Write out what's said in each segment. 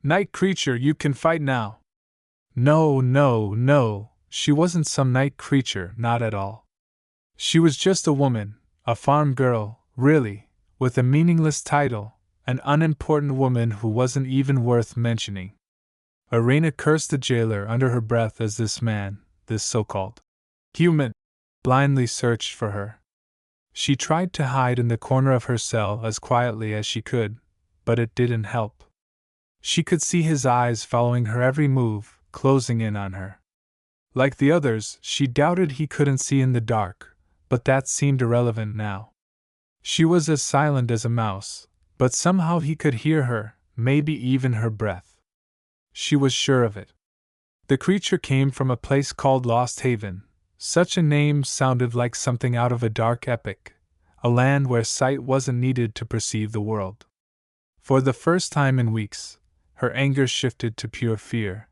Night creature, you can fight now. No, no, no, she wasn't some night creature, not at all. She was just a woman, a farm girl, really, with a meaningless title, an unimportant woman who wasn't even worth mentioning. Irina cursed the jailer under her breath as this man, this so-called human, blindly searched for her. She tried to hide in the corner of her cell as quietly as she could, but it didn't help. She could see his eyes following her every move, closing in on her. Like the others, she doubted he couldn't see in the dark, but that seemed irrelevant now. She was as silent as a mouse, but somehow he could hear her, maybe even her breath. She was sure of it. The creature came from a place called Lost Haven. Such a name sounded like something out of a dark epic, a land where sight wasn't needed to perceive the world. For the first time in weeks, her anger shifted to pure fear.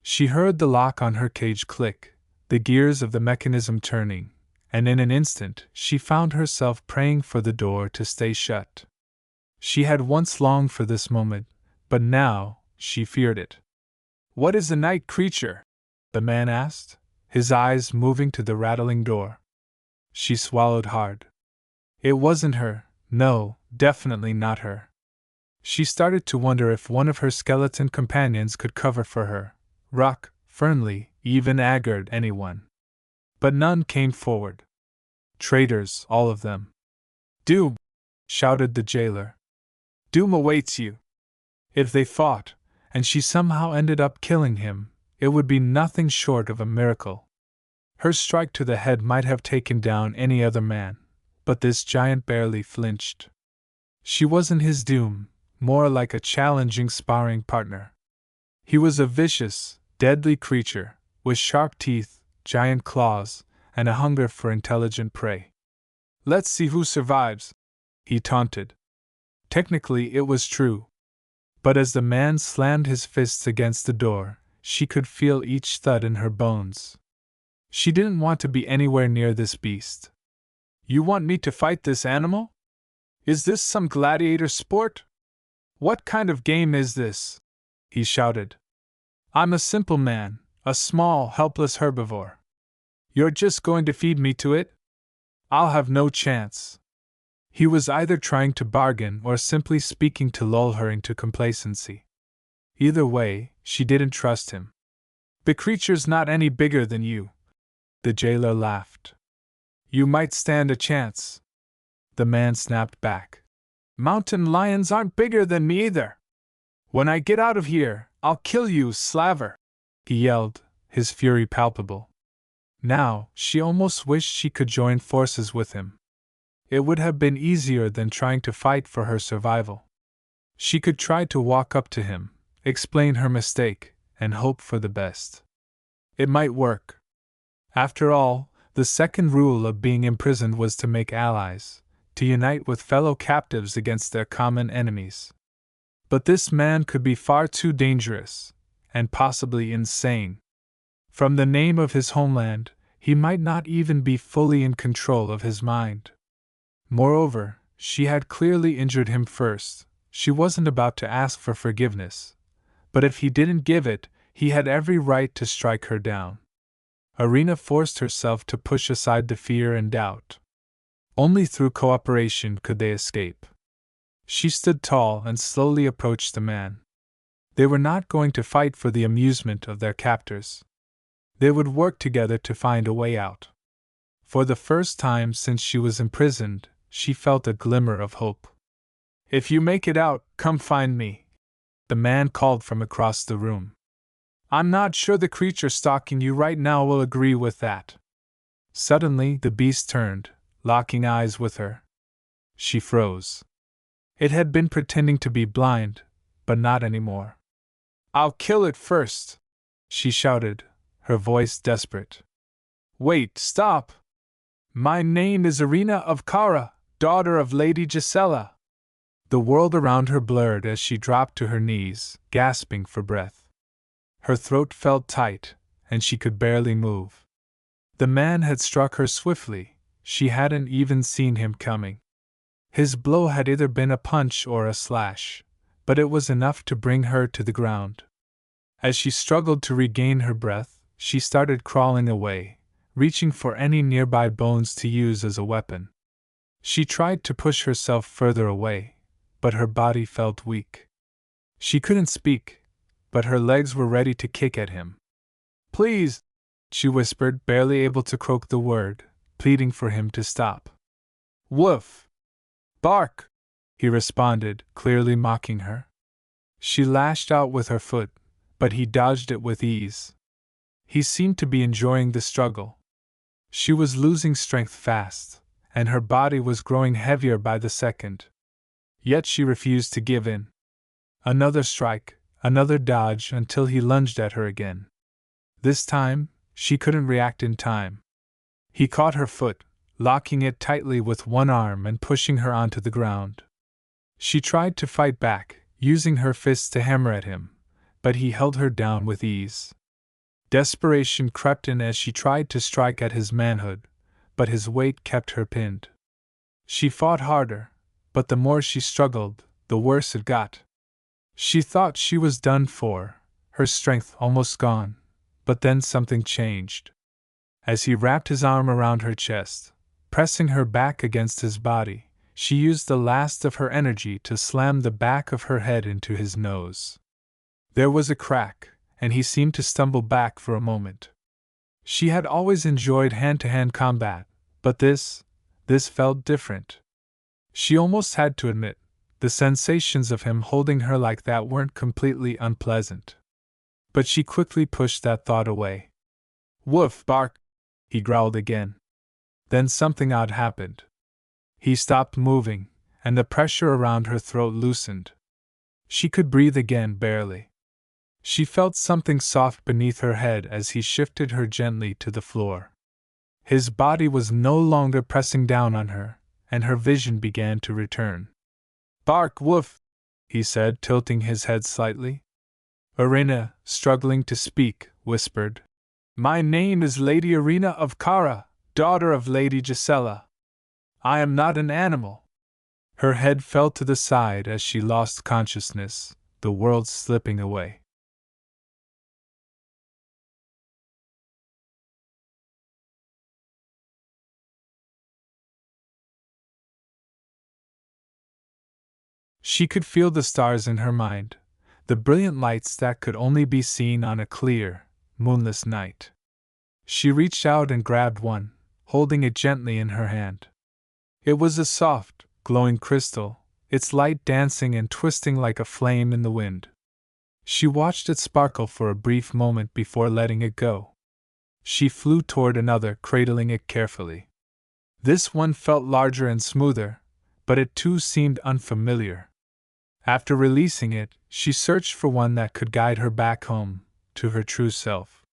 She heard the lock on her cage click, the gears of the mechanism turning, and in an instant she found herself praying for the door to stay shut. She had once longed for this moment, but now she feared it. "What is a night creature?" the man asked, his eyes moving to the rattling door. She swallowed hard. It wasn't her, no, definitely not her. She started to wonder if one of her skeleton companions could cover for her, Rock, Fernley, even Aggard, anyone. But none came forward. Traitors, all of them. "Doom!" shouted the jailer. "Doom awaits you." If they fought, and she somehow ended up killing him, it would be nothing short of a miracle. Her strike to the head might have taken down any other man, but this giant barely flinched. She wasn't his doom, more like a challenging sparring partner. He was a vicious, deadly creature, with sharp teeth, giant claws, and a hunger for intelligent prey. "Let's see who survives," he taunted. Technically it was true. But as the man slammed his fists against the door, she could feel each thud in her bones. She didn't want to be anywhere near this beast. "You want me to fight this animal? Is this some gladiator sport? What kind of game is this?" he shouted. "I'm a simple man, a small, helpless herbivore. You're just going to feed me to it? I'll have no chance." He was either trying to bargain or simply speaking to lull her into complacency. Either way, she didn't trust him. "The creature's not any bigger than you," the jailer laughed. "You might stand a chance." The man snapped back. "Mountain lions aren't bigger than me either. When I get out of here, I'll kill you, slaver," he yelled, his fury palpable. Now, she almost wished she could join forces with him. It would have been easier than trying to fight for her survival. She could try to walk up to him, explain her mistake, and hope for the best. It might work. After all, the second rule of being imprisoned was to make allies, to unite with fellow captives against their common enemies. But this man could be far too dangerous, and possibly insane. From the name of his homeland, he might not even be fully in control of his mind. Moreover, she had clearly injured him first. She wasn't about to ask for forgiveness, but if he didn't give it, he had every right to strike her down. Irina forced herself to push aside the fear and doubt. Only through cooperation could they escape. She stood tall and slowly approached the man. They were not going to fight for the amusement of their captors. They would work together to find a way out. For the first time since she was imprisoned, she felt a glimmer of hope. "If you make it out, come find me," the man called from across the room. "I'm not sure the creature stalking you right now will agree with that." Suddenly the beast turned, locking eyes with her. She froze. It had been pretending to be blind, but not anymore. "I'll kill it first," she shouted, her voice desperate. "Wait, stop! My name is Irina of Kara, daughter of Lady Gisela." The world around her blurred as she dropped to her knees, gasping for breath. Her throat felt tight, and she could barely move. The man had struck her swiftly, she hadn't even seen him coming. His blow had either been a punch or a slash, but it was enough to bring her to the ground. As she struggled to regain her breath, she started crawling away, reaching for any nearby bones to use as a weapon. She tried to push herself further away, but her body felt weak. She couldn't speak, but her legs were ready to kick at him. "Please," she whispered, barely able to croak the word, pleading for him to stop. "Woof! Bark!" he responded, clearly mocking her. She lashed out with her foot, but he dodged it with ease. He seemed to be enjoying the struggle. She was losing strength fast, and her body was growing heavier by the second. Yet she refused to give in. Another strike, another dodge until he lunged at her again. This time, she couldn't react in time. He caught her foot, locking it tightly with one arm and pushing her onto the ground. She tried to fight back, using her fists to hammer at him, but he held her down with ease. Desperation crept in as she tried to strike at his manhood, but his weight kept her pinned. She fought harder, but the more she struggled, the worse it got. She thought she was done for, her strength almost gone, but then something changed. As he wrapped his arm around her chest, pressing her back against his body, she used the last of her energy to slam the back of her head into his nose. There was a crack, and he seemed to stumble back for a moment. She had always enjoyed hand-to-hand combat, but this felt different. She almost had to admit, the sensations of him holding her like that weren't completely unpleasant. But she quickly pushed that thought away. "Woof, bark!" he growled again. Then something odd happened. He stopped moving, and the pressure around her throat loosened. She could breathe again, barely. She felt something soft beneath her head as he shifted her gently to the floor. His body was no longer pressing down on her, and her vision began to return. "Bark, woof," he said, tilting his head slightly. Irina, struggling to speak, whispered, "My name is Lady Irina of Kara, daughter of Lady Gisela. I am not an animal." Her head fell to the side as she lost consciousness, the world slipping away. She could feel the stars in her mind, the brilliant lights that could only be seen on a clear, moonless night. She reached out and grabbed one, holding it gently in her hand. It was a soft, glowing crystal, its light dancing and twisting like a flame in the wind. She watched it sparkle for a brief moment before letting it go. She flew toward another, cradling it carefully. This one felt larger and smoother, but it too seemed unfamiliar. After releasing it, she searched for one that could guide her back home, to her true self.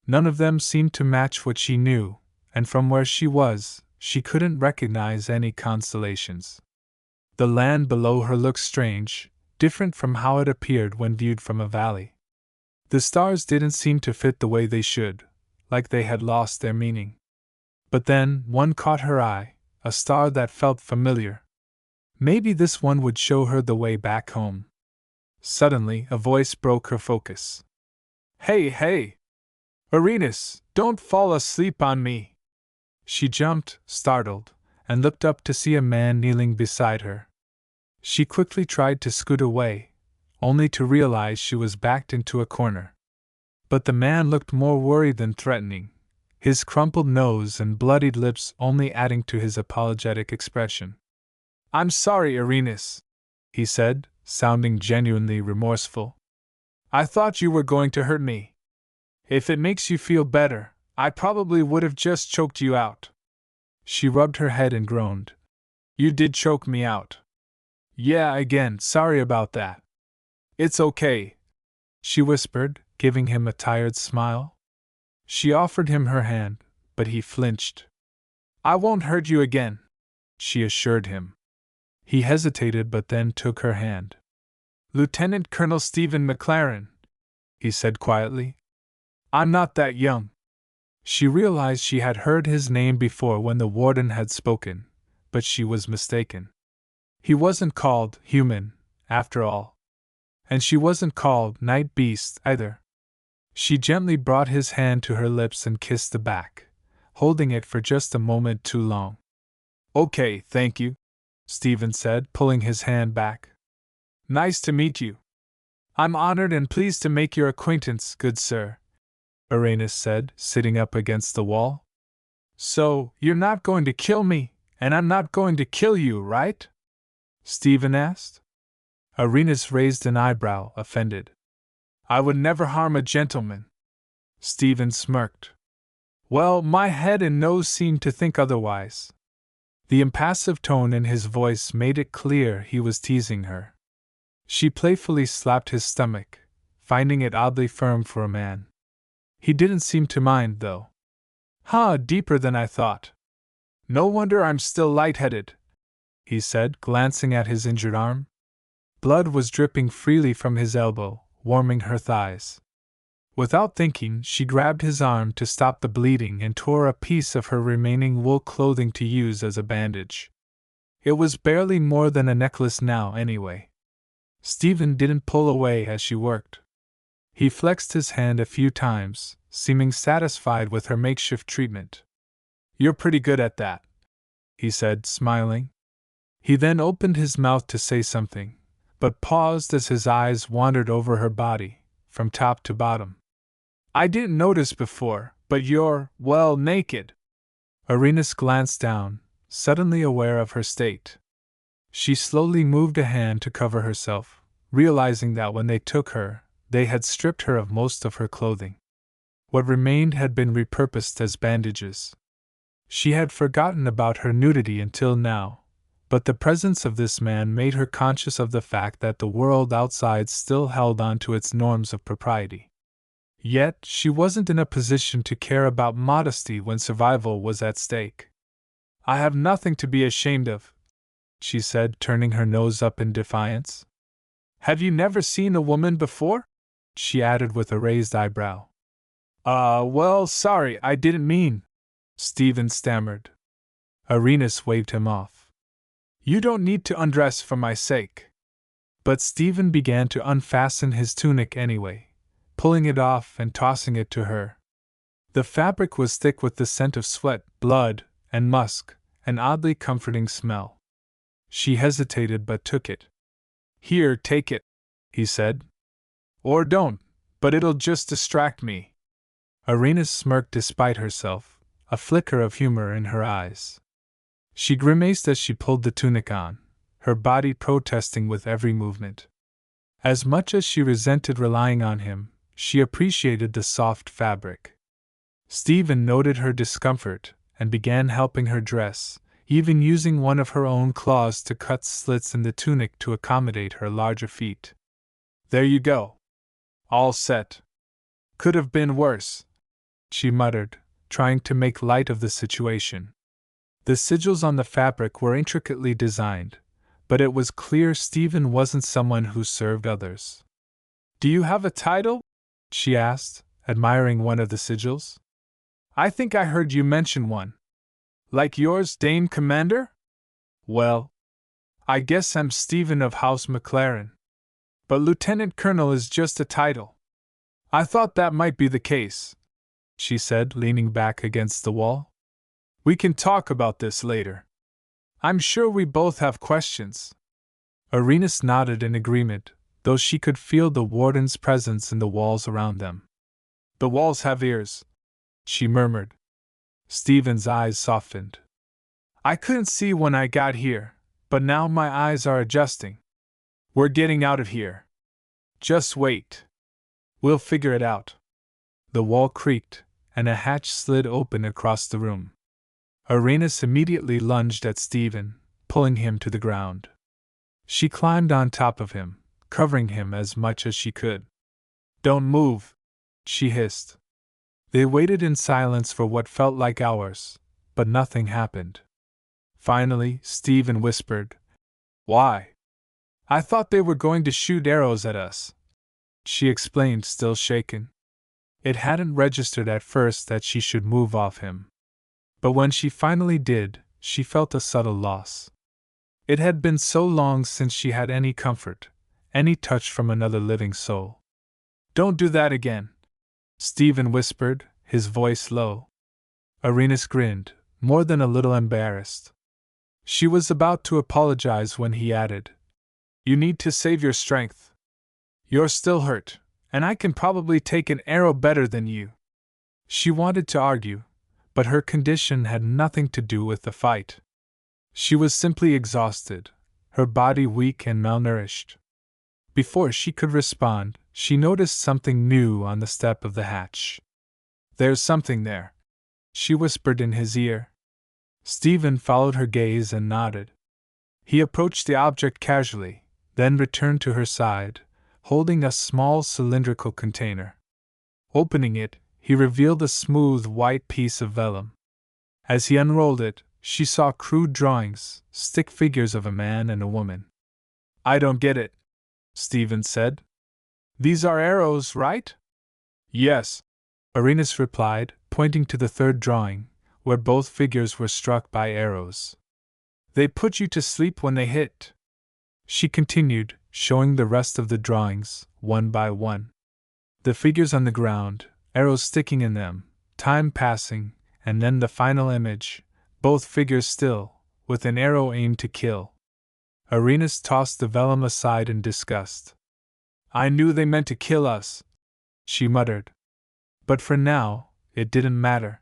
None of them seemed to match what she knew, and from where she was, she couldn't recognize any constellations. The land below her looked strange, different from how it appeared when viewed from a valley. The stars didn't seem to fit the way they should, like they had lost their meaning. But then, one caught her eye, a star that felt familiar. Maybe this one would show her the way back home. Suddenly, a voice broke her focus. "Hey, hey! Irenas, don't fall asleep on me!" She jumped, startled, and looked up to see a man kneeling beside her. She quickly tried to scoot away, only to realize she was backed into a corner. But the man looked more worried than threatening, his crumpled nose and bloodied lips only adding to his apologetic expression. "I'm sorry, Irenas," he said, sounding genuinely remorseful. "I thought you were going to hurt me. If it makes you feel better, I probably would have just choked you out." She rubbed her head and groaned. "You did choke me out." "Yeah, again, sorry about that." "It's okay," she whispered, giving him a tired smile. She offered him her hand, but he flinched. "I won't hurt you again," she assured him. He hesitated but then took her hand. "Lieutenant Colonel Stephen McLaren," he said quietly. "I'm not that young." She realized she had heard his name before when the warden had spoken, but she was mistaken. He wasn't called human, after all. And she wasn't called Night Beast either. She gently brought his hand to her lips and kissed the back, holding it for just a moment too long. Okay, thank you, Stephen said, pulling his hand back. Nice to meet you. I'm honored and pleased to make your acquaintance, good sir, Uranus said, sitting up against the wall. So, you're not going to kill me, and I'm not going to kill you, right? Stephen asked. Uranus raised an eyebrow, offended. I would never harm a gentleman. Stephen smirked. Well, my head and nose seemed to think otherwise. The impassive tone in his voice made it clear he was teasing her. She playfully slapped his stomach, finding it oddly firm for a man. He didn't seem to mind, though. Deeper than I thought. No wonder I'm still lightheaded, he said, glancing at his injured arm. Blood was dripping freely from his elbow, warming her thighs. Without thinking, she grabbed his arm to stop the bleeding and tore a piece of her remaining wool clothing to use as a bandage. It was barely more than a necklace now, anyway. Stephen didn't pull away as she worked. He flexed his hand a few times, seeming satisfied with her makeshift treatment. You're pretty good at that, he said, smiling. He then opened his mouth to say something, but paused as his eyes wandered over her body, from top to bottom. I didn't notice before, but you're, well, naked. Uranus glanced down, suddenly aware of her state. She slowly moved a hand to cover herself, realizing that when they took her, they had stripped her of most of her clothing. What remained had been repurposed as bandages. She had forgotten about her nudity until now, but the presence of this man made her conscious of the fact that the world outside still held on to its norms of propriety. Yet, she wasn't in a position to care about modesty when survival was at stake. I have nothing to be ashamed of, she said, turning her nose up in defiance. Have you never seen a woman before? She added with a raised eyebrow. Well, sorry, I didn't mean, Stephen stammered. Uranus waved him off. You don't need to undress for my sake. But Stephen began to unfasten his tunic anyway, pulling it off and tossing it to her. The fabric was thick with the scent of sweat, blood, and musk, an oddly comforting smell. She hesitated but took it. Here, take it, he said. Or don't, but it'll just distract me. Uranus smirked despite herself, a flicker of humor in her eyes. She grimaced as she pulled the tunic on, her body protesting with every movement. As much as she resented relying on him, she appreciated the soft fabric. Stephen noted her discomfort and began helping her dress, even using one of her own claws to cut slits in the tunic to accommodate her larger feet. There you go. All set. Could have been worse, she muttered, trying to make light of the situation. The sigils on the fabric were intricately designed, but it was clear Stephen wasn't someone who served others. Do you have a title? She asked, admiring one of the sigils. I think I heard you mention one. Like yours, Dame Commander? Well, I guess I'm Stephen of House McLaren. But Lieutenant Colonel is just a title. I thought that might be the case, she said, leaning back against the wall. We can talk about this later. I'm sure we both have questions. Uranus nodded in agreement, though she could feel the warden's presence in the walls around them. The walls have ears, she murmured. Stephen's eyes softened. I couldn't see when I got here, but now my eyes are adjusting. We're getting out of here. Just wait. We'll figure it out. The wall creaked, and a hatch slid open across the room. Uranus immediately lunged at Stephen, pulling him to the ground. She climbed on top of him, covering him as much as she could. Don't move, she hissed. They waited in silence for what felt like hours, but nothing happened. Finally, Stephen whispered, Why? I thought they were going to shoot arrows at us, she explained, still shaken. It hadn't registered at first that she should move off him. But when she finally did, she felt a subtle loss. It had been so long since she had any comfort, any touch from another living soul. Don't do that again, Stephen whispered, his voice low. Arenas grinned, more than a little embarrassed. She was about to apologize when he added, You need to save your strength. You're still hurt, and I can probably take an arrow better than you. She wanted to argue, but her condition had nothing to do with the fight. She was simply exhausted, her body weak and malnourished. Before she could respond, she noticed something new on the step of the hatch. There's something there, she whispered in his ear. Stephen followed her gaze and nodded. He approached the object casually, then returned to her side, holding a small cylindrical container. Opening it, he revealed a smooth white piece of vellum. As he unrolled it, she saw crude drawings, stick figures of a man and a woman. I don't get it, Stephen said. These are arrows, right? Yes, Arenas replied, pointing to the third drawing, where both figures were struck by arrows. They put you to sleep when they hit. She continued, showing the rest of the drawings, one by one. The figures on the ground, arrows sticking in them, time passing, and then the final image, both figures still, with an arrow aimed to kill. Arenas tossed the vellum aside in disgust. I knew they meant to kill us, she muttered. But for now, it didn't matter.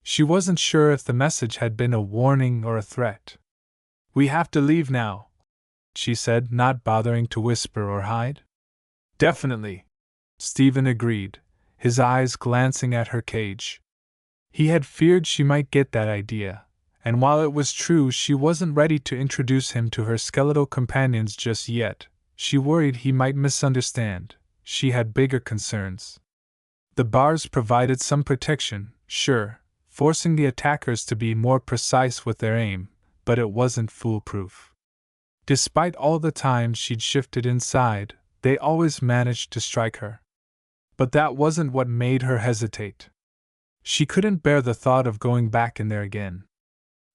She wasn't sure if the message had been a warning or a threat. We have to leave now, she said, not bothering to whisper or hide. Definitely, Stephen agreed, his eyes glancing at her cage. He had feared she might get that idea, and while it was true she wasn't ready to introduce him to her skeletal companions just yet, she worried he might misunderstand. She had bigger concerns. The bars provided some protection, sure, forcing the attackers to be more precise with their aim, but it wasn't foolproof. Despite all the times she'd shifted inside, they always managed to strike her. But that wasn't what made her hesitate. She couldn't bear the thought of going back in there again.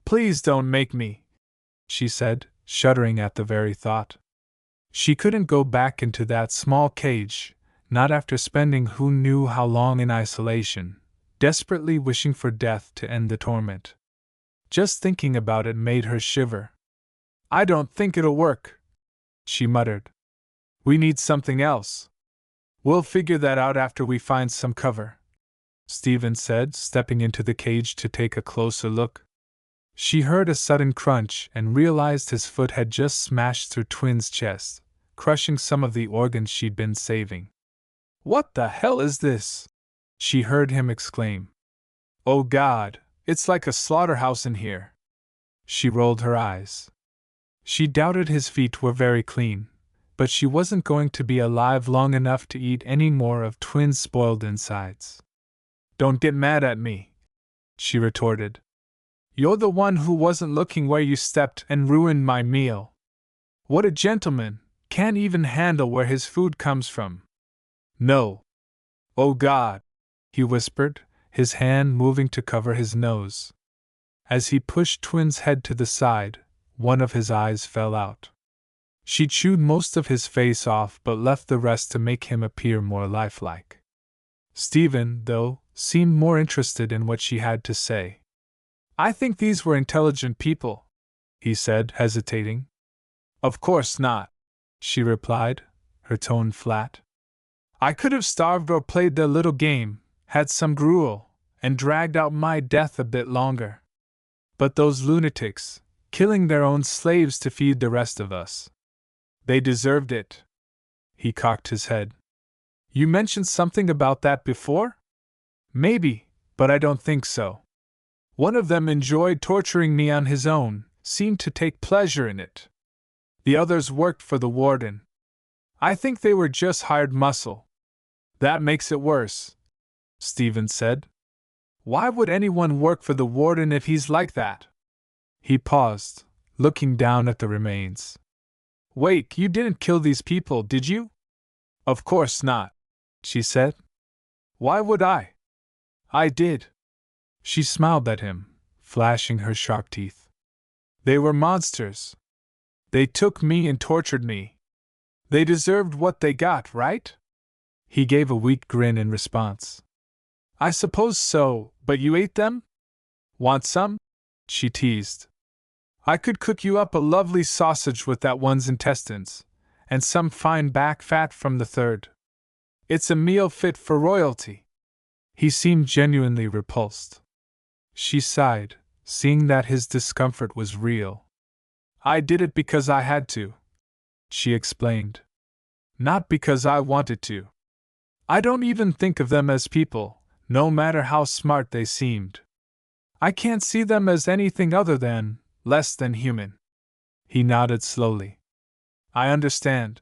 Please don't make me, she said, shuddering at the very thought. She couldn't go back into that small cage, not after spending who knew how long in isolation, desperately wishing for death to end the torment. Just thinking about it made her shiver. I don't think it'll work, she muttered. We need something else. We'll figure that out after we find some cover, Stephen said, stepping into the cage to take a closer look. She heard a sudden crunch and realized his foot had just smashed through Twin's chest, crushing some of the organs she'd been saving. What the hell is this? She heard him exclaim. Oh God, it's like a slaughterhouse in here. She rolled her eyes. She doubted his feet were very clean, but she wasn't going to be alive long enough to eat any more of Twin's spoiled insides. Don't get mad at me, she retorted. You're the one who wasn't looking where you stepped and ruined my meal. What a gentleman, can't even handle where his food comes from. No. Oh God, he whispered, his hand moving to cover his nose. As he pushed Twin's head to the side, one of his eyes fell out. She chewed most of his face off but left the rest to make him appear more lifelike. Stephen, though, seemed more interested in what she had to say. I think these were intelligent people, he said, hesitating. Of course not, she replied, her tone flat. I could have starved or played their little game, had some gruel, and dragged out my death a bit longer. But those lunatics, killing their own slaves to feed the rest of us. They deserved it. He cocked his head. You mentioned something about that before? Maybe, but I don't think so. One of them enjoyed torturing me on his own, seemed to take pleasure in it. The others worked for the warden. I think they were just hired muscle. That makes it worse, Stephen said. Why would anyone work for the warden if he's like that? He paused, looking down at the remains. Wait, you didn't kill these people, did you? Of course not, she said. Why would I? I did. She smiled at him, flashing her sharp teeth. They were monsters. They took me and tortured me. They deserved what they got, right? He gave a weak grin in response. I suppose so, but you ate them? Want some? She teased. I could cook you up a lovely sausage with that one's intestines, and some fine back fat from the third. It's a meal fit for royalty. He seemed genuinely repulsed. She sighed, seeing that his discomfort was real. I did it because I had to, she explained. Not because I wanted to. I don't even think of them as people, no matter how smart they seemed. I can't see them as anything other than, less than human. He nodded slowly. I understand.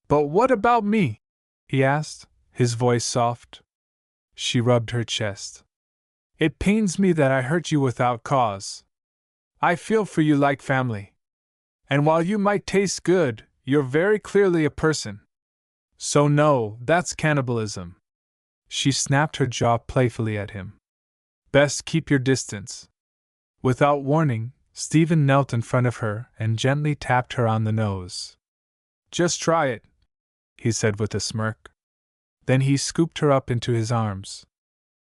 But what about me? He asked, his voice soft. She rubbed her chest. It pains me that I hurt you without cause. I feel for you like family. And while you might taste good, you're very clearly a person. So no, that's cannibalism. She snapped her jaw playfully at him. Best keep your distance. Without warning, Stephen knelt in front of her and gently tapped her on the nose. Just try it, he said with a smirk. Then he scooped her up into his arms.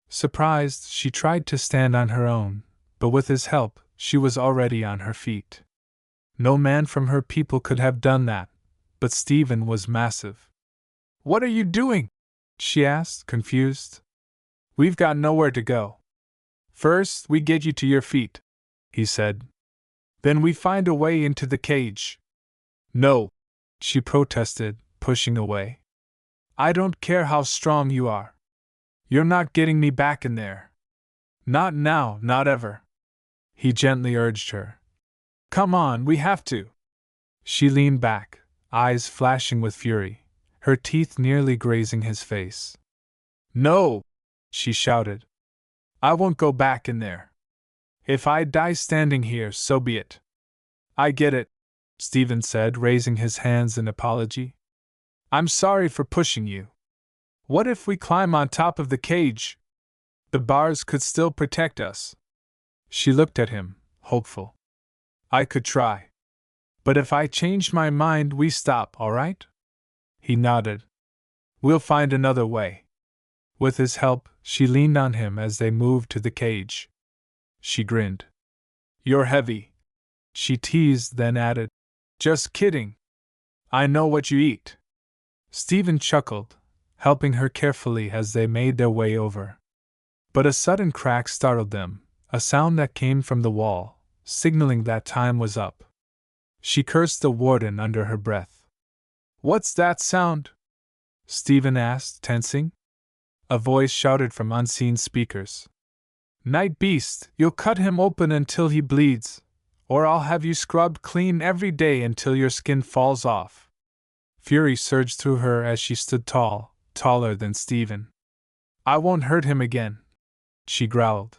Surprised, she tried to stand on her own, but with his help, she was already on her feet. No man from her people could have done that, but Stephen was massive. What are you doing? She asked, confused. We've got nowhere to go. First, we get you to your feet, he said. Then we find a way into the cage. No, she protested, pushing away. I don't care how strong you are. You're not getting me back in there. Not now, not ever. He gently urged her. Come on, we have to. She leaned back, eyes flashing with fury, her teeth nearly grazing his face. No, she shouted. I won't go back in there. If I die standing here, so be it. I get it, Stephen said, raising his hands in apology. I'm sorry for pushing you. What if we climb on top of the cage? The bars could still protect us. She looked at him, hopeful. I could try. But if I change my mind, we stop, all right? He nodded. We'll find another way. With his help, she leaned on him as they moved to the cage. She grinned. You're heavy, she teased, then added, just kidding. I know what you eat. Stephen chuckled, helping her carefully as they made their way over. But a sudden crack startled them, a sound that came from the wall, signaling that time was up. She cursed the warden under her breath. What's that sound? Stephen asked, tensing. A voice shouted from unseen speakers. Night beast, you'll cut him open until he bleeds, or I'll have you scrubbed clean every day until your skin falls off. Fury surged through her as she stood tall, taller than Stephen. I won't hurt him again, she growled.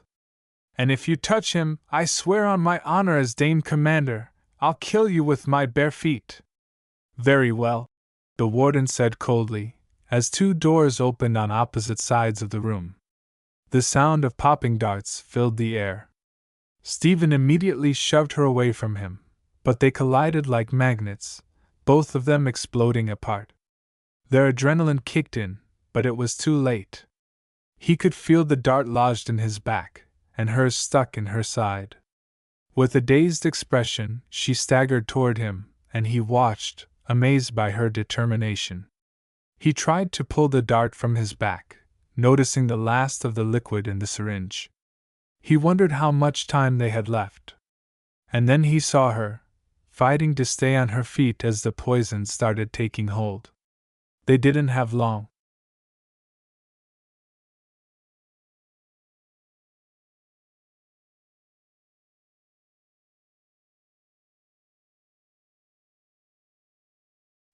And if you touch him, I swear on my honor as Dame Commander, I'll kill you with my bare feet. Very well, the warden said coldly, as two doors opened on opposite sides of the room. The sound of popping darts filled the air. Stephen immediately shoved her away from him, but they collided like magnets, both of them exploding apart. Their adrenaline kicked in, but it was too late. He could feel the dart lodged in his back, and hers stuck in her side. With a dazed expression, she staggered toward him, and he watched, amazed by her determination. He tried to pull the dart from his back, noticing the last of the liquid in the syringe. He wondered how much time they had left. And then he saw her, fighting to stay on her feet as the poison started taking hold. They didn't have long.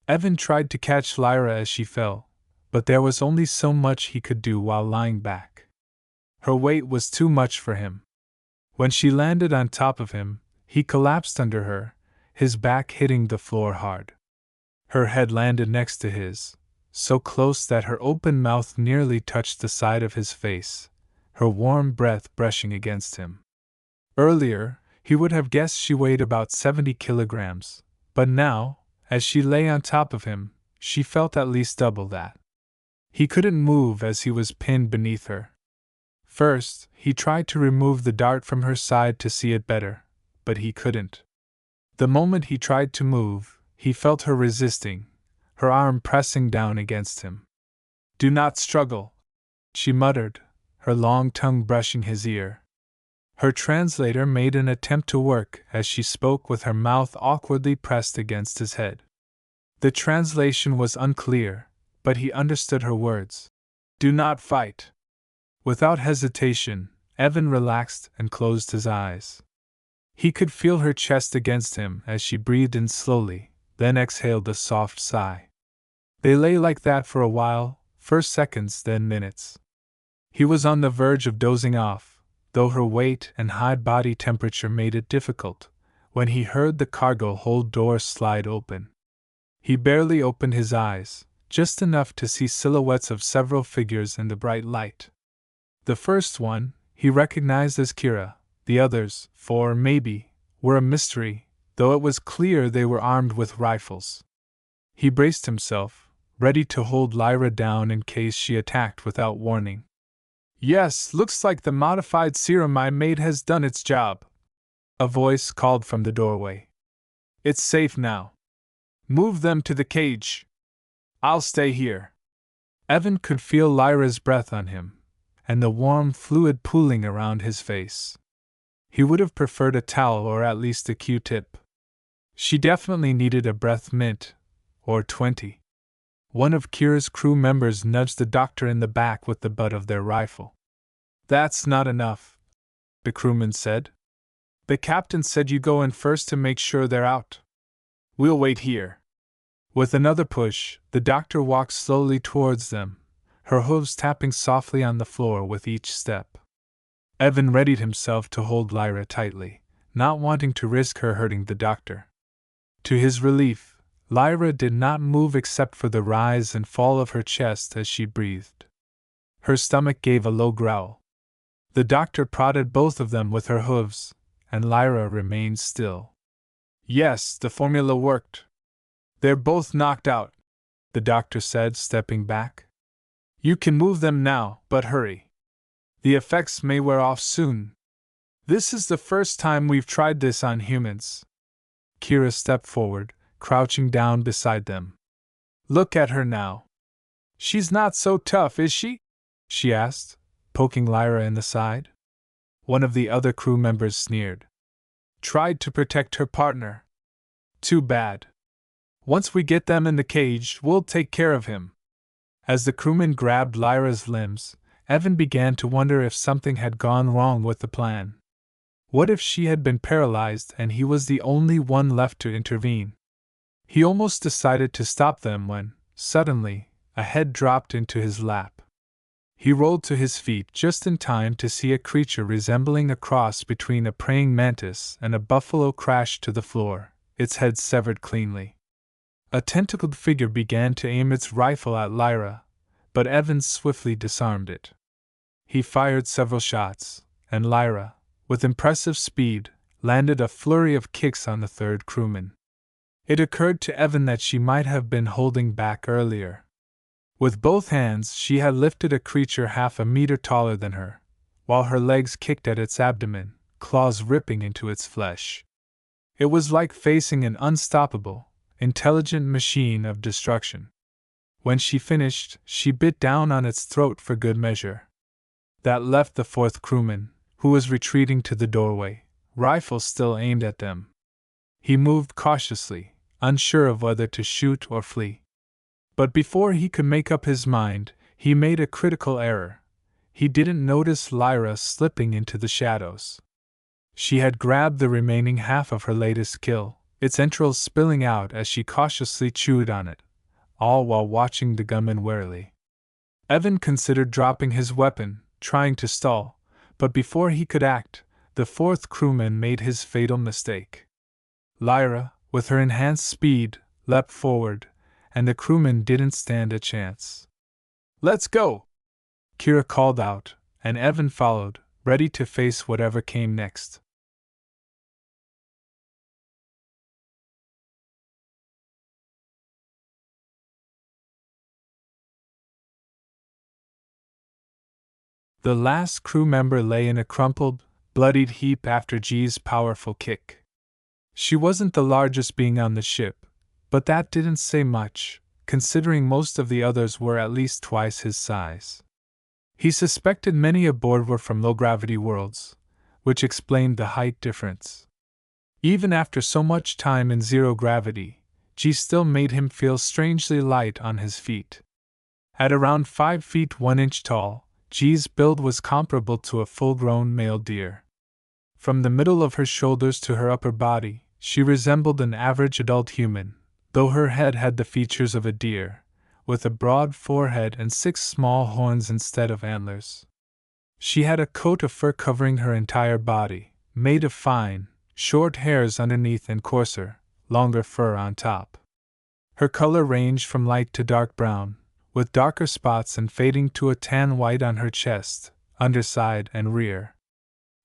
Evan tried to catch Lyra as she fell, but there was only so much he could do while lying back. Her weight was too much for him. When she landed on top of him, he collapsed under her, his back hitting the floor hard. Her head landed next to his, so close that her open mouth nearly touched the side of his face, her warm breath brushing against him. Earlier, he would have guessed she weighed about 70 kilograms, but now, as she lay on top of him, she felt at least double that. He couldn't move as he was pinned beneath her. First, he tried to remove the dart from her side to see it better, but he couldn't. The moment he tried to move, he felt her resisting, her arm pressing down against him. "Do not struggle," she muttered, her long tongue brushing his ear. Her translator made an attempt to work as she spoke with her mouth awkwardly pressed against his head. The translation was unclear, but he understood her words. "Do not fight." Without hesitation, Evan relaxed and closed his eyes. He could feel her chest against him as she breathed in slowly, then exhaled a soft sigh. They lay like that for a while, first seconds, then minutes. He was on the verge of dozing off, though her weight and high body temperature made it difficult, when he heard the cargo hold door slide open. He barely opened his eyes, just enough to see silhouettes of several figures in the bright light. The first one, he recognized as Kira. The others, 4 maybe, were a mystery, though it was clear they were armed with rifles. He braced himself, ready to hold Lyra down in case she attacked without warning. "Yes, looks like the modified serum I made has done its job," a voice called from the doorway. "It's safe now. Move them to the cage. I'll stay here." Evan could feel Lyra's breath on him, and the warm fluid pooling around his face. He would have preferred a towel or at least a Q-tip. She definitely needed a breath mint, or 20. One of Kira's crew members nudged the doctor in the back with the butt of their rifle. "That's not enough," the crewman said. "The captain said you go in first to make sure they're out. We'll wait here." With another push, the doctor walked slowly towards them, her hooves tapping softly on the floor with each step. Evan readied himself to hold Lyra tightly, not wanting to risk her hurting the doctor. To his relief, Lyra did not move except for the rise and fall of her chest as she breathed. Her stomach gave a low growl. The doctor prodded both of them with her hooves, and Lyra remained still. "Yes, the formula worked. They're both knocked out," the doctor said, stepping back. "You can move them now, but hurry. The effects may wear off soon. This is the first time we've tried this on humans." Kira stepped forward, crouching down beside them. "Look at her now. She's not so tough, is she?" she asked, poking Lyra in the side. One of the other crew members sneered. "Tried to protect her partner. Too bad. Once we get them in the cage, we'll take care of him." As the crewman grabbed Lyra's limbs, Evan began to wonder if something had gone wrong with the plan. What if she had been paralyzed and he was the only one left to intervene? He almost decided to stop them when, suddenly, a head dropped into his lap. He rolled to his feet just in time to see a creature resembling a cross between a praying mantis and a buffalo crash to the floor, its head severed cleanly. A tentacled figure began to aim its rifle at Lyra, but Evans swiftly disarmed it. He fired several shots, and Lyra, with impressive speed, landed a flurry of kicks on the third crewman. It occurred to Evan that she might have been holding back earlier. With both hands she had lifted a creature half a meter taller than her, while her legs kicked at its abdomen, claws ripping into its flesh. It was like facing an unstoppable, intelligent machine of destruction. When she finished, she bit down on its throat for good measure. That left the fourth crewman, who was retreating to the doorway, rifle still aimed at them. He moved cautiously, unsure of whether to shoot or flee. But before he could make up his mind, he made a critical error. He didn't notice Lyra slipping into the shadows. She had grabbed the remaining half of her latest kill, its entrails spilling out as she cautiously chewed on it, all while watching the gunman warily. Evan considered dropping his weapon, trying to stall, but before he could act, the fourth crewman made his fatal mistake. Lyra, with her enhanced speed, leapt forward, and the crewman didn't stand a chance. "Let's go!" Kira called out, and Evan followed, ready to face whatever came next. The last crew member lay in a crumpled, bloodied heap after G's powerful kick. She wasn't the largest being on the ship, but that didn't say much, considering most of the others were at least twice his size. He suspected many aboard were from low-gravity worlds, which explained the height difference. Even after so much time in zero gravity, G still made him feel strangely light on his feet. At around 5 feet 1 inch tall, G's build was comparable to a full-grown male deer. From the middle of her shoulders to her upper body, she resembled an average adult human, though her head had the features of a deer, with a broad forehead and 6 small horns instead of antlers. She had a coat of fur covering her entire body, made of fine, short hairs underneath and coarser, longer fur on top. Her color ranged from light to dark brown, with darker spots and fading to a tan white on her chest, underside, and rear.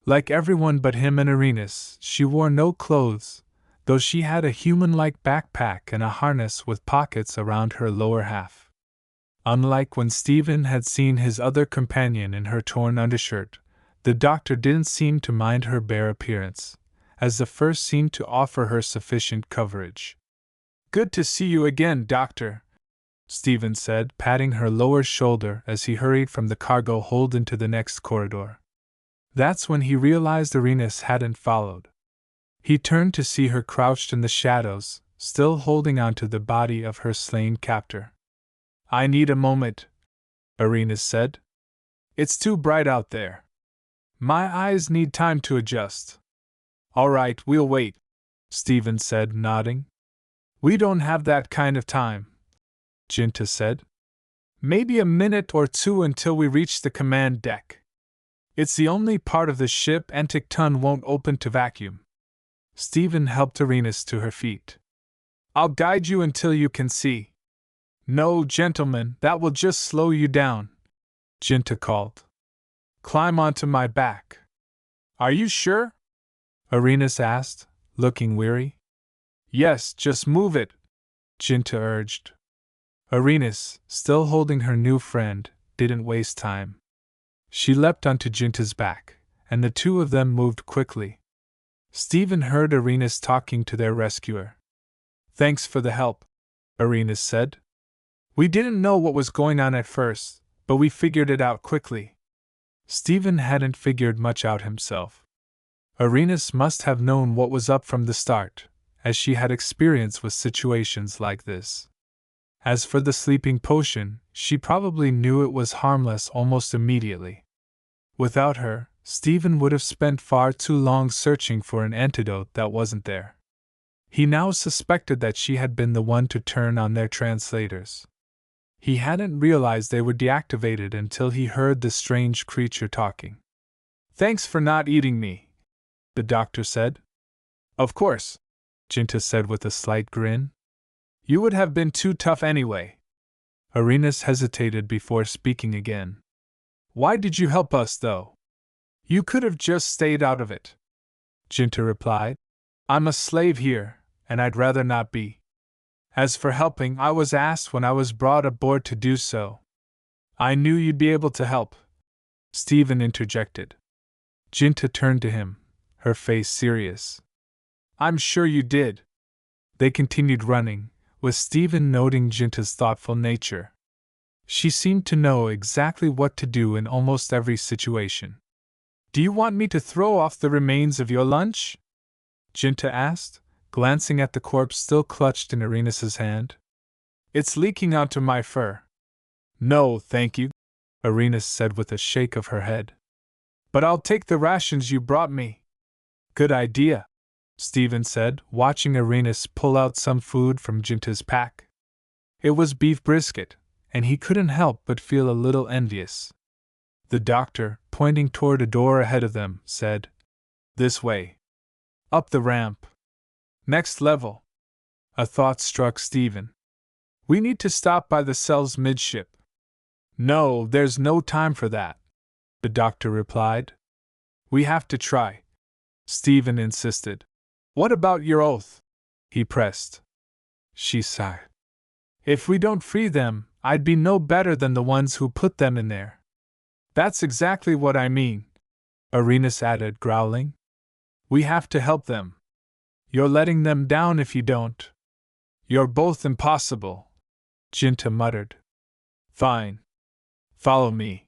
Like everyone but him and Arenas, she wore no clothes, though she had a human-like backpack and a harness with pockets around her lower half. Unlike when Stephen had seen his other companion in her torn undershirt, the doctor didn't seem to mind her bare appearance, as the fur seemed to offer her sufficient coverage. "Good to see you again, Doctor," Stephen said, patting her lower shoulder as he hurried from the cargo hold into the next corridor. That's when he realized Arenas hadn't followed. He turned to see her crouched in the shadows, still holding onto the body of her slain captor. "I need a moment," Arenas said. "It's too bright out there. My eyes need time to adjust." "All right, we'll wait," Stephen said, nodding. "We don't have that kind of time," Jinta said. "Maybe a minute or two until we reach the command deck. It's the only part of the ship Anticton won't open to vacuum." Stephen helped Arenas to her feet. "I'll guide you until you can see." "No, gentlemen, that will just slow you down," Jinta called. "Climb onto my back." "Are you sure?" Arenas asked, looking weary. "Yes, just move it," Jinta urged. Arenas, still holding her new friend, didn't waste time. She leapt onto Jinta's back, and the two of them moved quickly. Stephen heard Arenas talking to their rescuer. "Thanks for the help," Arenas said. "We didn't know what was going on at first, but we figured it out quickly." Stephen hadn't figured much out himself. Arenas must have known what was up from the start, as she had experience with situations like this. As for the sleeping potion, she probably knew it was harmless almost immediately. Without her, Stephen would have spent far too long searching for an antidote that wasn't there. He now suspected that she had been the one to turn on their translators. He hadn't realized they were deactivated until he heard the strange creature talking. "Thanks for not eating me," the doctor said. "Of course," Jinta said with a slight grin. "You would have been too tough anyway." Arenas hesitated before speaking again. "Why did you help us, though?" "You could have just stayed out of it," Jinta replied. "I'm a slave here, and I'd rather not be. As for helping, I was asked when I was brought aboard to do so." "I knew you'd be able to help," Stephen interjected. Jinta turned to him, her face serious. "I'm sure you did." They continued running, with Stephen noting Jinta's thoughtful nature. She seemed to know exactly what to do in almost every situation. "Do you want me to throw off the remains of your lunch?" Jinta asked, glancing at the corpse still clutched in Arenas's hand. "It's leaking onto my fur." "No, thank you," Arenas said with a shake of her head. "But I'll take the rations you brought me." "Good idea," Stephen said, watching Arenas pull out some food from Jinta's pack. It was beef brisket, and he couldn't help but feel a little envious. The doctor, pointing toward a door ahead of them, said, "This way. Up the ramp. Next level." A thought struck Stephen. "We need to stop by the cells midship." "No, there's no time for that," the doctor replied. We have to try, Stephen insisted. What about your oath? He pressed. She sighed. If we don't free them, I'd be no better than the ones who put them in there. That's exactly what I mean, Arenas added, growling. We have to help them. You're letting them down if you don't. You're both impossible, Jinta muttered. Fine. Follow me.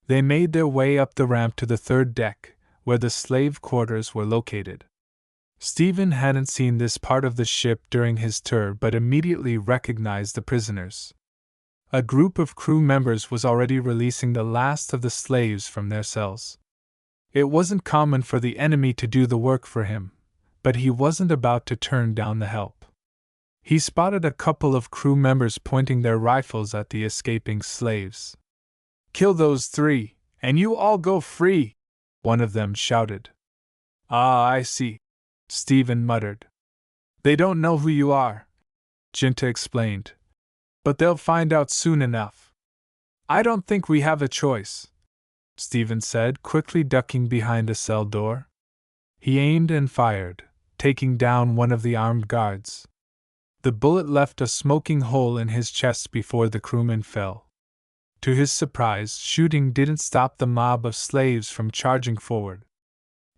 They made their way up the ramp to the third deck, where the slave quarters were located. Stephen hadn't seen this part of the ship during his tour but immediately recognized the prisoners. A group of crew members was already releasing the last of the slaves from their cells. It wasn't common for the enemy to do the work for him, but he wasn't about to turn down the help. He spotted a couple of crew members pointing their rifles at the escaping slaves. Kill those 3, and you all go free, one of them shouted. Ah, I see, Stephen muttered. They don't know who you are, Jinta explained. But they'll find out soon enough. I don't think we have a choice, Stephen said, quickly ducking behind a cell door. He aimed and fired, taking down one of the armed guards. The bullet left a smoking hole in his chest before the crewman fell. To his surprise, shooting didn't stop the mob of slaves from charging forward.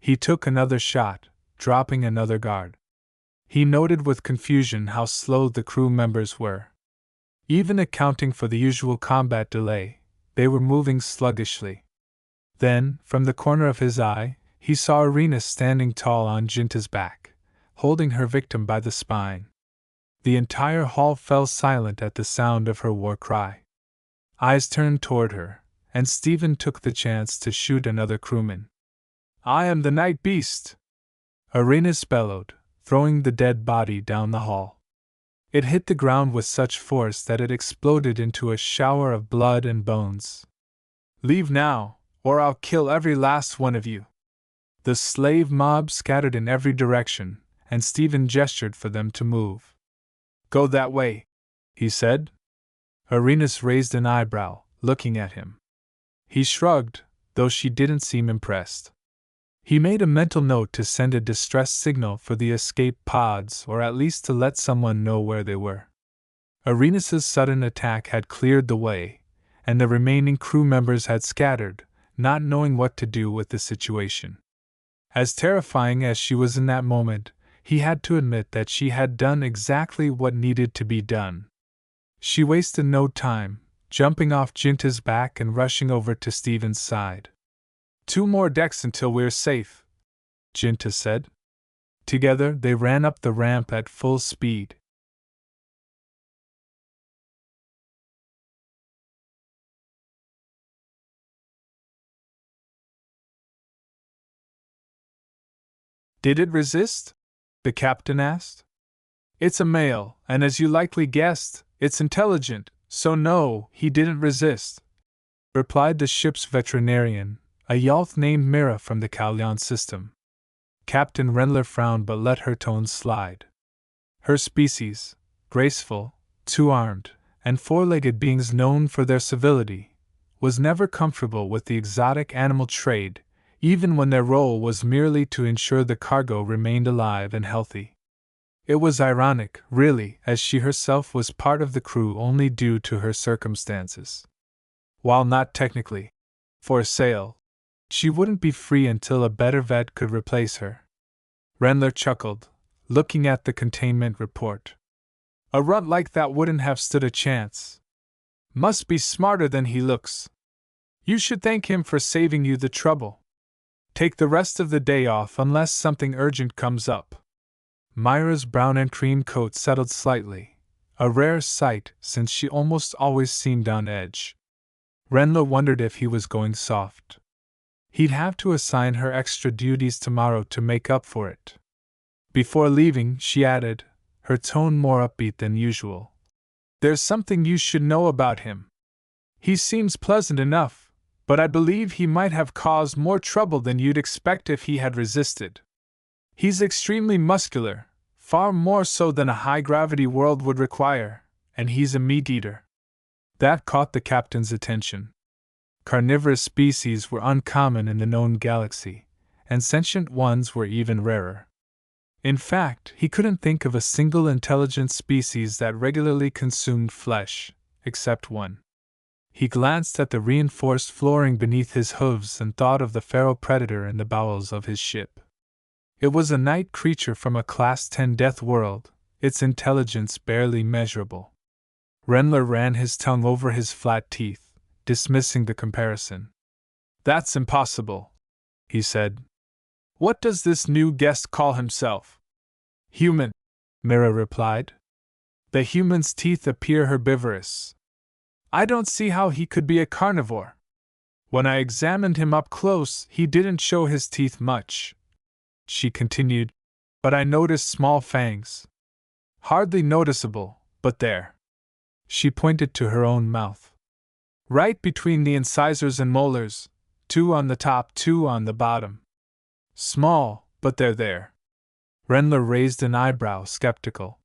He took another shot, dropping another guard. He noted with confusion how slow the crew members were. Even accounting for the usual combat delay, they were moving sluggishly. Then, from the corner of his eye, he saw Arenas standing tall on Jinta's back, holding her victim by the spine. The entire hall fell silent at the sound of her war cry. Eyes turned toward her, and Stephen took the chance to shoot another crewman. I am the night beast! Arenas bellowed, throwing the dead body down the hall. It hit the ground with such force that it exploded into a shower of blood and bones. Leave now, or I'll kill every last one of you. The slave mob scattered in every direction, and Stephen gestured for them to move. Go that way, he said. Arenas raised an eyebrow, looking at him. He shrugged, though she didn't seem impressed. He made a mental note to send a distress signal for the escape pods, or at least to let someone know where they were. Arenas's sudden attack had cleared the way, and the remaining crew members had scattered, not knowing what to do with the situation. As terrifying as she was in that moment, he had to admit that she had done exactly what needed to be done. She wasted no time, jumping off Jinta's back and rushing over to Stephen's side. 2 more decks until we're safe, Jinta said. Together they ran up the ramp at full speed. Did it resist? The captain asked. It's a male, and as you likely guessed, it's intelligent, so no, he didn't resist, replied the ship's veterinarian, a Yalth named Mira from the Kalyan system. Captain Rendler frowned but let her tone slide. Her species, graceful, 2-armed, and 4-legged beings known for their civility, was never comfortable with the exotic animal trade, even when their role was merely to ensure the cargo remained alive and healthy. It was ironic, really, as she herself was part of the crew only due to her circumstances. While not technically for sale, she wouldn't be free until a better vet could replace her. Rendler chuckled, looking at the containment report. A runt like that wouldn't have stood a chance. Must be smarter than he looks. You should thank him for saving you the trouble. Take the rest of the day off unless something urgent comes up. Myra's brown and cream coat settled slightly, a rare sight since she almost always seemed on edge. Rendler wondered if he was going soft. He'd have to assign her extra duties tomorrow to make up for it. Before leaving, she added, her tone more upbeat than usual. There's something you should know about him. He seems pleasant enough, but I believe he might have caused more trouble than you'd expect if he had resisted. He's extremely muscular, far more so than a high-gravity world would require, and he's a meat-eater. That caught the captain's attention. Carnivorous species were uncommon in the known galaxy, and sentient ones were even rarer. In fact, he couldn't think of a single intelligent species that regularly consumed flesh, except one. He glanced at the reinforced flooring beneath his hooves and thought of the feral predator in the bowels of his ship. It was a night creature from a Class 10 death world, its intelligence barely measurable. Rendler ran his tongue over his flat teeth, dismissing the comparison. "That's impossible," he said. "What does this new guest call himself?" "Human," Mira replied. "The human's teeth appear herbivorous. I don't see how he could be a carnivore. When I examined him up close, he didn't show his teeth much," she continued, "but I noticed small fangs. Hardly noticeable, but there." She pointed to her own mouth. "Right between the incisors and molars, 2 on the top, 2 on the bottom. Small, but they're there." Rendler raised an eyebrow, skeptical.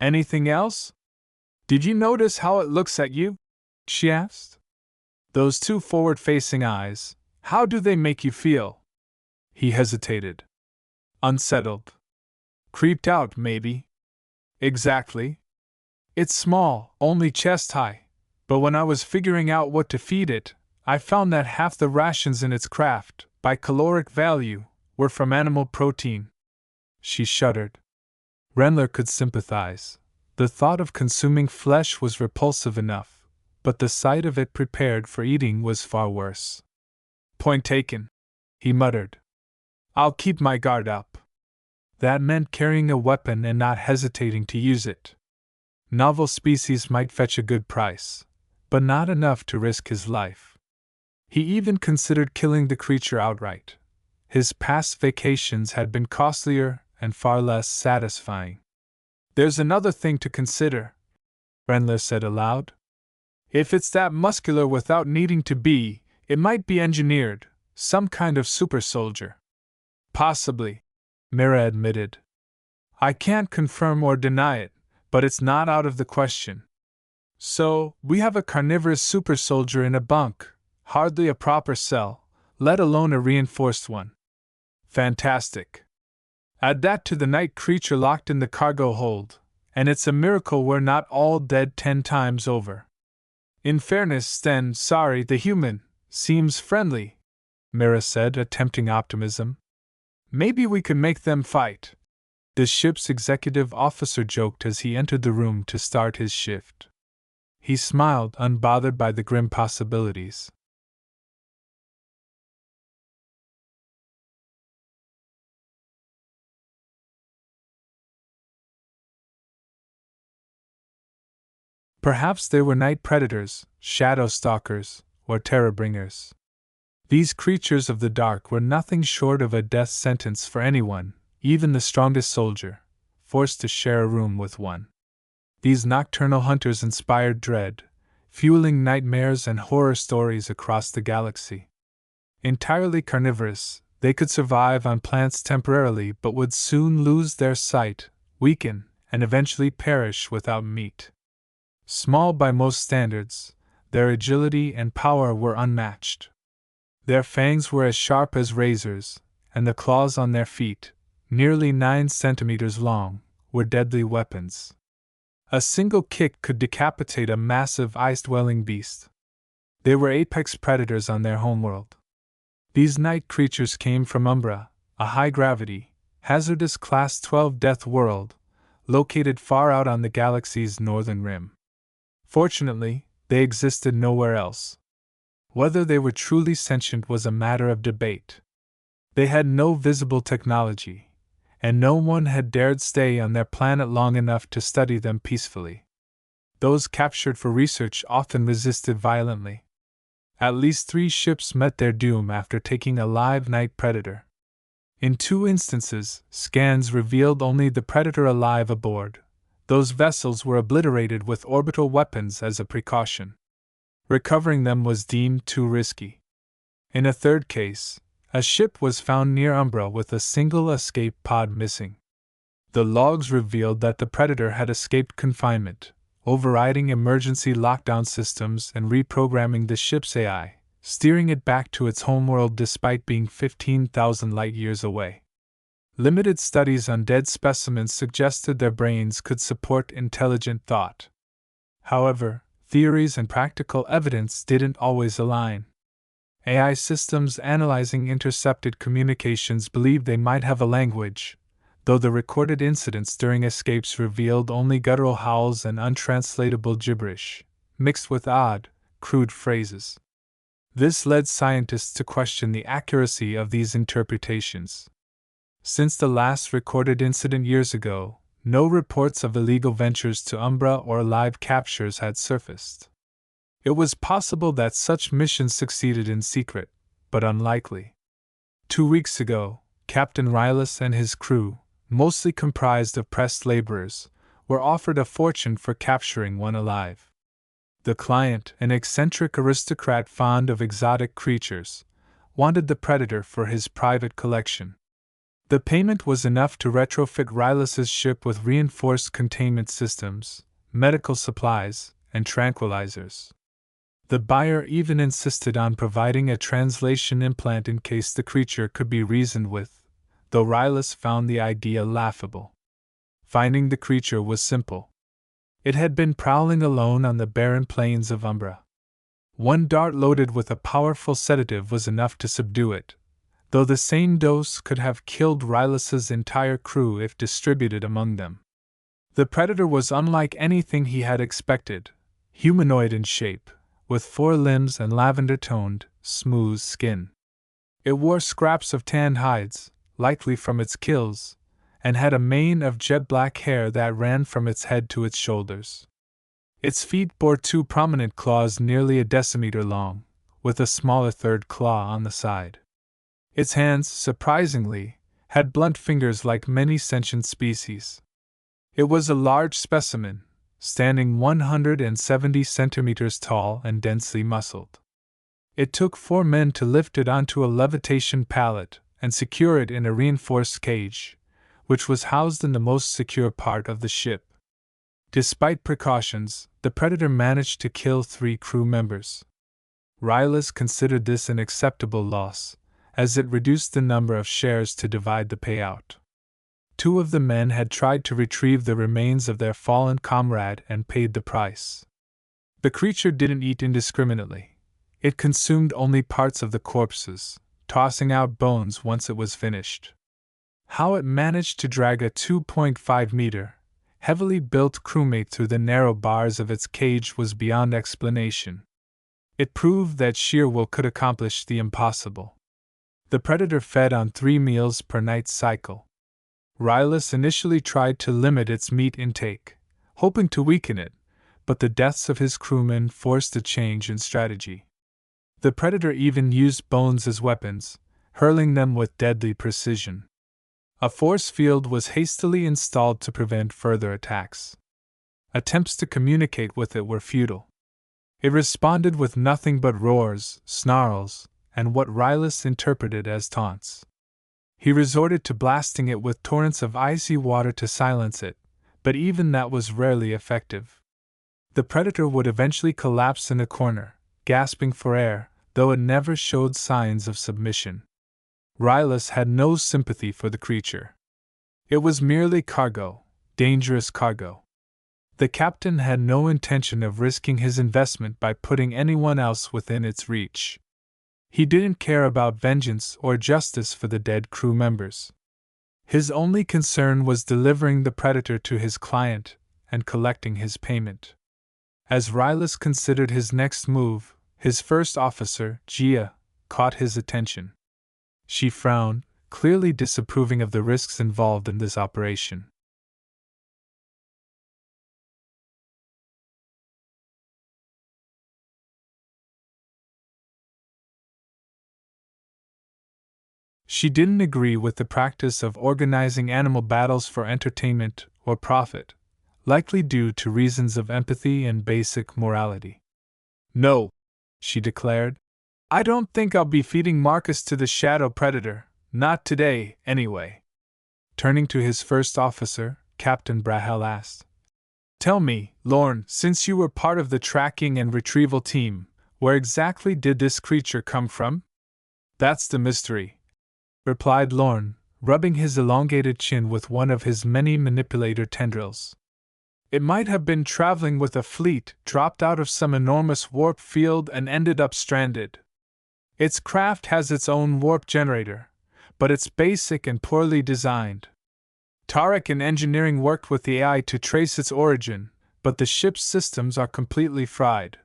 "Anything else? Did you notice how it looks at you?" she asked. "Those 2 forward-facing eyes, how do they make you feel?" He hesitated. "Unsettled. Creeped out, maybe." "Exactly. It's small, only chest-high, but when I was figuring out what to feed it, I found that half the rations in its craft, by caloric value, were from animal protein." She shuddered. Rendler could sympathize. The thought of consuming flesh was repulsive enough, but the sight of it prepared for eating was far worse. "Point taken," he muttered. "I'll keep my guard up." That meant carrying a weapon and not hesitating to use it. Novel species might fetch a good price, but not enough to risk his life. He even considered killing the creature outright. His past vacations had been costlier and far less satisfying. "There's another thing to consider," Rendler said aloud. "If it's that muscular without needing to be, it might be engineered, some kind of super soldier." "Possibly," Mira admitted. "I can't confirm or deny it, but it's not out of the question. So, we have a carnivorous super soldier in a bunk, hardly a proper cell, let alone a reinforced one. Fantastic. Add that to the night creature locked in the cargo hold, and it's a miracle we're not all dead 10 times over. In fairness, then, sorry, the human seems friendly," Mira said, attempting optimism. "Maybe we could make them fight." The ship's executive officer joked as he entered the room to start his shift. He smiled, unbothered by the grim possibilities. Perhaps they were night predators, shadow stalkers, or terror bringers. These creatures of the dark were nothing short of a death sentence for anyone, even the strongest soldier, forced to share a room with one. These nocturnal hunters inspired dread, fueling nightmares and horror stories across the galaxy. Entirely carnivorous, they could survive on plants temporarily but would soon lose their sight, weaken, and eventually perish without meat. Small by most standards, their agility and power were unmatched. Their fangs were as sharp as razors, and the claws on their feet, nearly 9 centimeters long, were deadly weapons. A single kick could decapitate a massive ice-dwelling beast. They were apex predators on their homeworld. These night creatures came from Umbra, a high-gravity, hazardous Class 12 death world, located far out on the galaxy's northern rim. Fortunately, they existed nowhere else. Whether they were truly sentient was a matter of debate. They had no visible technology, and no one had dared stay on their planet long enough to study them peacefully. Those captured for research often resisted violently. At least 3 ships met their doom after taking a live night predator. In 2 instances, scans revealed only the predator alive aboard. Those vessels were obliterated with orbital weapons as a precaution. Recovering them was deemed too risky. In a 3rd case, a ship was found near Umbra with a single escape pod missing. The logs revealed that the predator had escaped confinement, overriding emergency lockdown systems and reprogramming the ship's AI, steering it back to its homeworld despite being 15,000 light years away. Limited studies on dead specimens suggested their brains could support intelligent thought. However, theories and practical evidence didn't always align. AI systems analyzing intercepted communications believed they might have a language, though the recorded incidents during escapes revealed only guttural howls and untranslatable gibberish, mixed with odd, crude phrases. This led scientists to question the accuracy of these interpretations. Since the last recorded incident years ago, no reports of illegal ventures to Umbra or live captures had surfaced. It was possible that such missions succeeded in secret, but unlikely. 2 weeks ago, Captain Rylus and his crew, mostly comprised of pressed laborers, were offered a fortune for capturing one alive. The client, an eccentric aristocrat fond of exotic creatures, wanted the predator for his private collection. The payment was enough to retrofit Rylus's ship with reinforced containment systems, medical supplies, and tranquilizers. The buyer even insisted on providing a translation implant in case the creature could be reasoned with, though Rylus found the idea laughable. Finding the creature was simple. It had been prowling alone on the barren plains of Umbra. One dart loaded with a powerful sedative was enough to subdue it, though the same dose could have killed Rylus's entire crew if distributed among them. The predator was unlike anything he had expected, humanoid in shape, with 4 limbs and lavender-toned, smooth skin. It wore scraps of tanned hides, likely from its kills, and had a mane of jet-black hair that ran from its head to its shoulders. Its feet bore 2 prominent claws nearly a decimeter long, with a smaller third claw on the side. Its hands, surprisingly, had blunt fingers like many sentient species. It was a large specimen, standing 170 centimeters tall and densely muscled. It took 4 men to lift it onto a levitation pallet and secure it in a reinforced cage, which was housed in the most secure part of the ship. Despite precautions, the predator managed to kill 3 crew members. Rylus considered this an acceptable loss, as it reduced the number of shares to divide the payout. 2 of the men had tried to retrieve the remains of their fallen comrade and paid the price. The creature didn't eat indiscriminately. It consumed only parts of the corpses, tossing out bones once it was finished. How it managed to drag a 2.5-meter, heavily built crewmate through the narrow bars of its cage was beyond explanation. It proved that sheer will could accomplish the impossible. The predator fed on 3 meals per night cycle. Rylus initially tried to limit its meat intake, hoping to weaken it, but the deaths of his crewmen forced a change in strategy. The predator even used bones as weapons, hurling them with deadly precision. A force field was hastily installed to prevent further attacks. Attempts to communicate with it were futile. It responded with nothing but roars, snarls, and what Rylus interpreted as taunts. He resorted to blasting it with torrents of icy water to silence it, but even that was rarely effective. The predator would eventually collapse in a corner, gasping for air, though it never showed signs of submission. Rylus had no sympathy for the creature. It was merely cargo, dangerous cargo. The captain had no intention of risking his investment by putting anyone else within its reach. He didn't care about vengeance or justice for the dead crew members. His only concern was delivering the predator to his client and collecting his payment. As Rylus considered his next move, his first officer, Gia, caught his attention. She frowned, clearly disapproving of the risks involved in this operation. She didn't agree with the practice of organizing animal battles for entertainment or profit, likely due to reasons of empathy and basic morality. "No," she declared. "I don't think I'll be feeding Marcus to the shadow predator, not today, anyway." Turning to his first officer, Captain Brahel asked, "Tell me, Lorne, since you were part of the tracking and retrieval team, Where exactly did this creature come from? That's the mystery, replied Lorne, rubbing his elongated chin with one of his many manipulator tendrils. It might have been traveling with a fleet, dropped out of some enormous warp field and ended up stranded. Its craft has its own warp generator, but it's basic and poorly designed. Tarek in engineering worked with the AI to trace its origin, but the ship's systems are completely fried.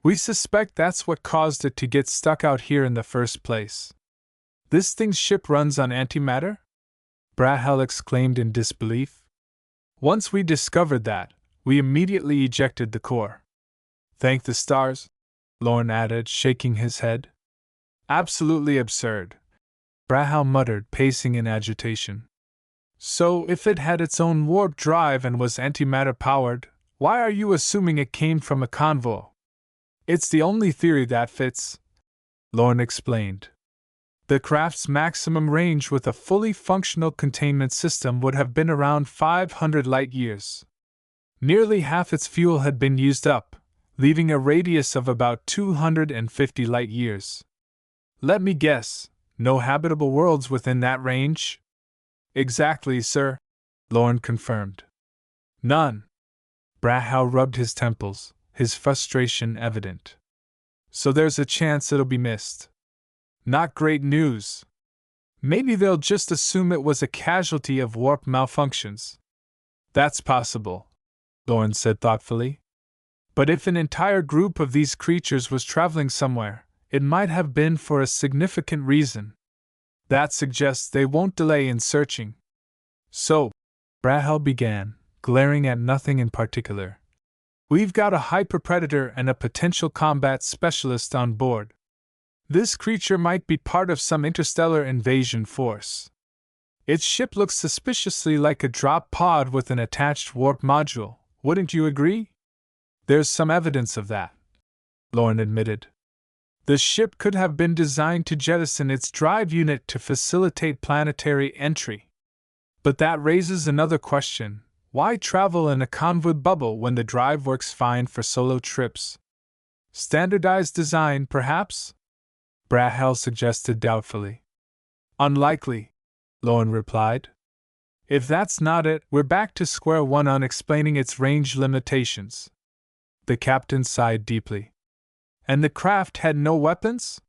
We suspect that's what caused it to get stuck out here in the first place. This thing's ship runs on antimatter? Brahel exclaimed in disbelief. Once we discovered that, we immediately ejected the core. Thank the stars, Lorne added, shaking his head. Absolutely absurd, Brahel muttered, pacing in agitation. So, if it had its own warp drive and was antimatter powered, why are you assuming it came from a convo? It's the only theory that fits, Lorne explained. The craft's maximum range with a fully functional containment system would have been around 500 light-years. Nearly half its fuel had been used up, leaving a radius of about 250 light-years. Let me guess, no habitable worlds within that range? Exactly, sir, Lorne confirmed. None. Brahel rubbed his temples, his frustration evident. So there's a chance it'll be missed. Not great news. Maybe they'll just assume it was a casualty of warp malfunctions. That's possible, Lorne said thoughtfully. But if an entire group of these creatures was traveling somewhere, it might have been for a significant reason. That suggests they won't delay in searching. So, Brahel began, glaring at nothing in particular. We've got a hyperpredator and a potential combat specialist on board. This creature might be part of some interstellar invasion force. Its ship looks suspiciously like a drop pod with an attached warp module, wouldn't you agree? There's some evidence of that, Lorne admitted. The ship could have been designed to jettison its drive unit to facilitate planetary entry. But that raises another question. Why travel in a convoy bubble when the drive works fine for solo trips? Standardized design, perhaps? Brahel suggested doubtfully. Unlikely, Lorne replied. If that's not it, we're back to square one on explaining its range limitations. The captain sighed deeply. And the craft had no weapons?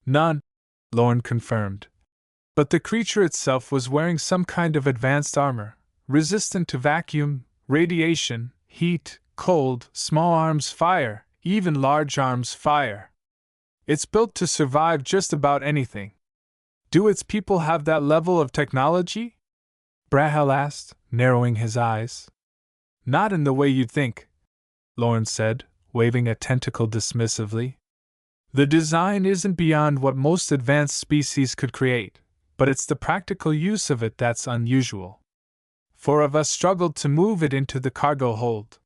None, Lorne confirmed. But the creature itself was wearing some kind of advanced armor, resistant to vacuum, radiation, heat, cold, small arms fire, even large arms fire. It's built to survive just about anything. Do its people have that level of technology? Brahel asked, narrowing his eyes. Not in the way you'd think, Lorne said, waving a tentacle dismissively. The design isn't beyond what most advanced species could create, but it's the practical use of it that's unusual. Four of us struggled to move it into the cargo hold.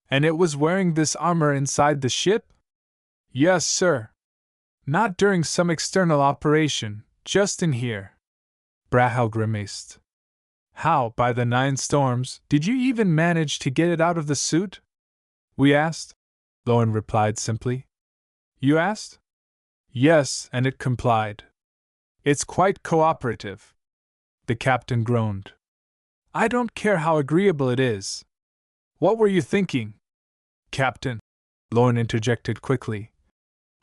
And it was wearing this armor inside the ship? Yes, sir. Not during some external operation, just in here. Brahel grimaced. How, by the 9 storms, did you even manage to get it out of the suit? We asked. Lorne replied simply. You asked? Yes, and it complied. It's quite cooperative. The captain groaned. I don't care how agreeable it is. What were you thinking? Captain, Lorne interjected quickly.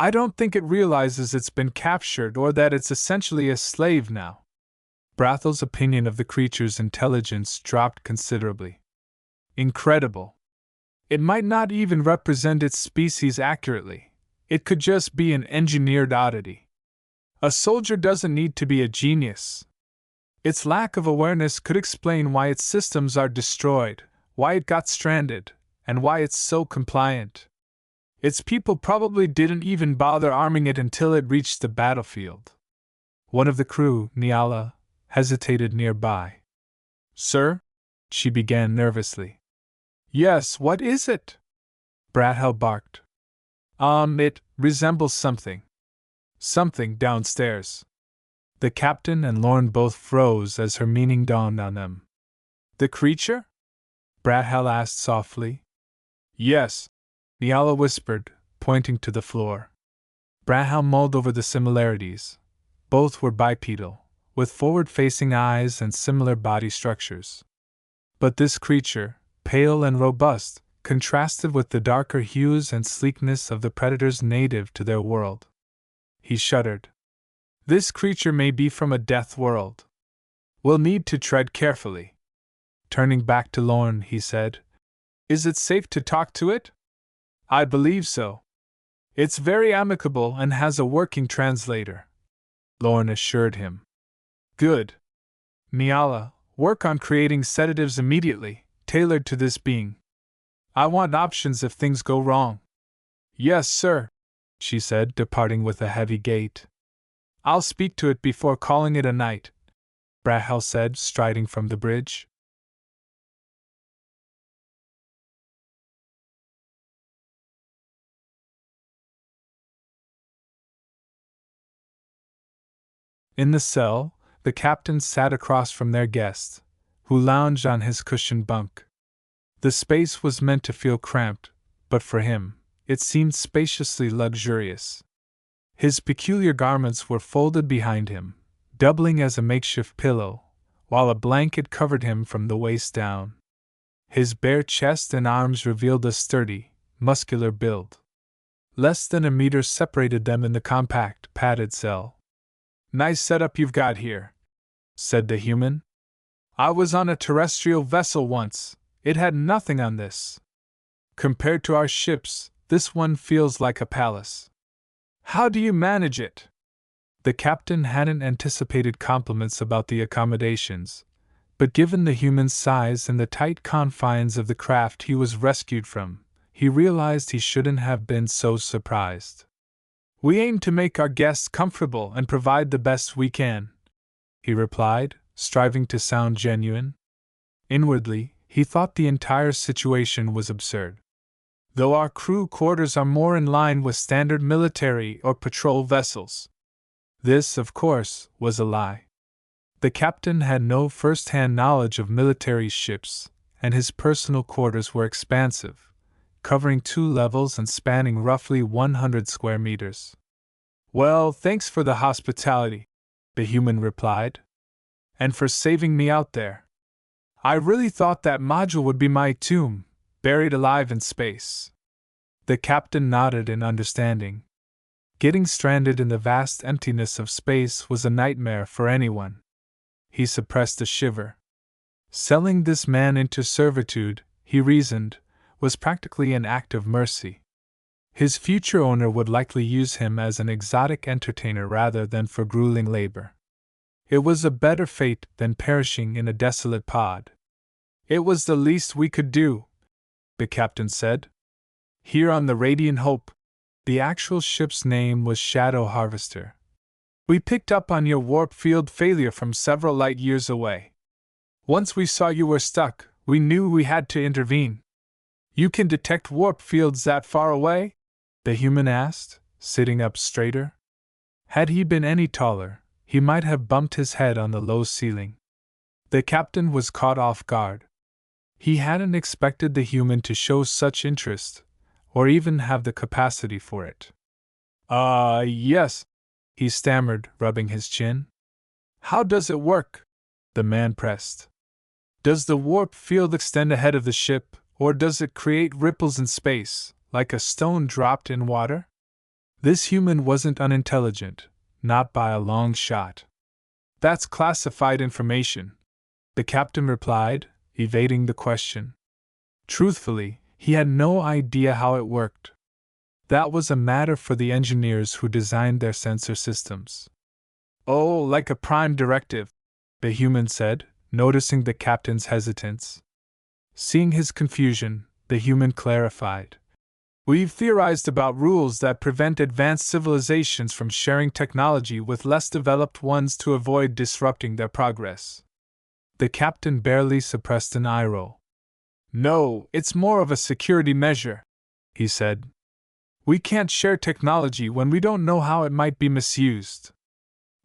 I don't think it realizes it's been captured or that it's essentially a slave now. Brathel's opinion of the creature's intelligence dropped considerably. Incredible. It might not even represent its species accurately. It could just be an engineered oddity. A soldier doesn't need to be a genius. Its lack of awareness could explain why its systems are destroyed, why it got stranded, and why it's so compliant. Its people probably didn't even bother arming it until it reached the battlefield. One of the crew, Nyala, hesitated nearby. Sir? She began nervously. Yes, what is it? Brahel barked. It resembles something. Something downstairs. The captain and Lorne both froze as her meaning dawned on them. The creature? Brahel asked softly. Yes, Nyala whispered, pointing to the floor. Braham mulled over the similarities. Both were bipedal, with forward-facing eyes and similar body structures. But this creature, pale and robust, contrasted with the darker hues and sleekness of the predators native to their world. He shuddered. This creature may be from a death world. We'll need to tread carefully. Turning back to Lorne, he said, Is it safe to talk to it? I believe so. It's very amicable and has a working translator, Lorne assured him. Good. Nyala, work on creating sedatives immediately, tailored to this being. I want options if things go wrong. Yes, sir, she said, departing with a heavy gait. I'll speak to it before calling it a night, Brahel said, striding from the bridge. In the cell, the captain sat across from their guest, who lounged on his cushioned bunk. The space was meant to feel cramped, but for him, it seemed spaciously luxurious. His peculiar garments were folded behind him, doubling as a makeshift pillow, while a blanket covered him from the waist down. His bare chest and arms revealed a sturdy, muscular build. Less than a meter separated them in the compact, padded cell. Nice setup you've got here, said the human. I was on a terrestrial vessel once. It had nothing on this. Compared to our ships, this one feels like a palace. How do you manage it? The captain hadn't anticipated compliments about the accommodations, but given the human's size and the tight confines of the craft he was rescued from, he realized he shouldn't have been so surprised. We aim to make our guests comfortable and provide the best we can, he replied, striving to sound genuine. Inwardly, he thought the entire situation was absurd. Though our crew quarters are more in line with standard military or patrol vessels. This, of course, was a lie. The captain had no first-hand knowledge of military ships, and his personal quarters were expansive, covering 2 levels and spanning roughly 100 square meters. Well, thanks for the hospitality, the human replied. And for saving me out there. I really thought that module would be my tomb, buried alive in space. The captain nodded in understanding. Getting stranded in the vast emptiness of space was a nightmare for anyone. He suppressed a shiver. Selling this man into servitude, he reasoned, was practically an act of mercy. His future owner would likely use him as an exotic entertainer rather than for grueling labor. It was a better fate than perishing in a desolate pod. It was the least we could do, the captain said. Here on the Radiant Hope, the actual ship's name was Shadow Harvester. We picked up on your warp field failure from several light years away. Once we saw you were stuck, we knew we had to intervene. You can detect warp fields that far away? The human asked, sitting up straighter. Had he been any taller, he might have bumped his head on the low ceiling. The captain was caught off guard. He hadn't expected the human to show such interest, or even have the capacity for it. Yes, he stammered, rubbing his chin. How does it work? The man pressed. Does the warp field extend ahead of the ship, or does it create ripples in space, like a stone dropped in water? This human wasn't unintelligent, not by a long shot. That's classified information, the captain replied, evading the question. Truthfully, he had no idea how it worked. That was a matter for the engineers who designed their sensor systems. Oh, like a prime directive, the human said, noticing the captain's hesitance. Seeing his confusion, the human clarified. We've theorized about rules that prevent advanced civilizations from sharing technology with less developed ones to avoid disrupting their progress. The captain barely suppressed an eye roll. No, it's more of a security measure, he said. We can't share technology when we don't know how it might be misused.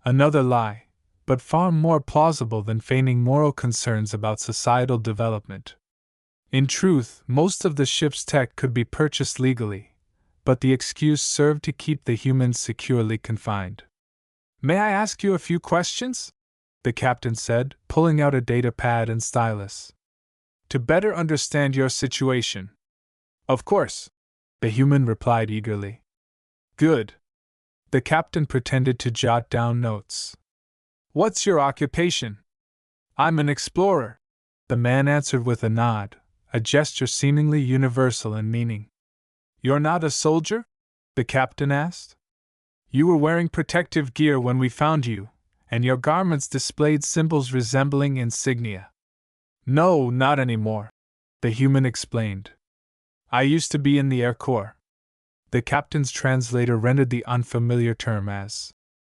Another lie, but far more plausible than feigning moral concerns about societal development. In truth, most of the ship's tech could be purchased legally, but the excuse served to keep the humans securely confined. "May I ask you a few questions?" the captain said, pulling out a data pad and stylus. "To better understand your situation." "Of course," the human replied eagerly. "Good." The captain pretended to jot down notes. "What's your occupation?" "I'm an explorer," the man answered with a nod, a gesture seemingly universal in meaning. "You're not a soldier?" the captain asked. "You were wearing protective gear when we found you, and your garments displayed symbols resembling insignia." "No, not anymore," the human explained. "I used to be in the Air Corps." The captain's translator rendered the unfamiliar term as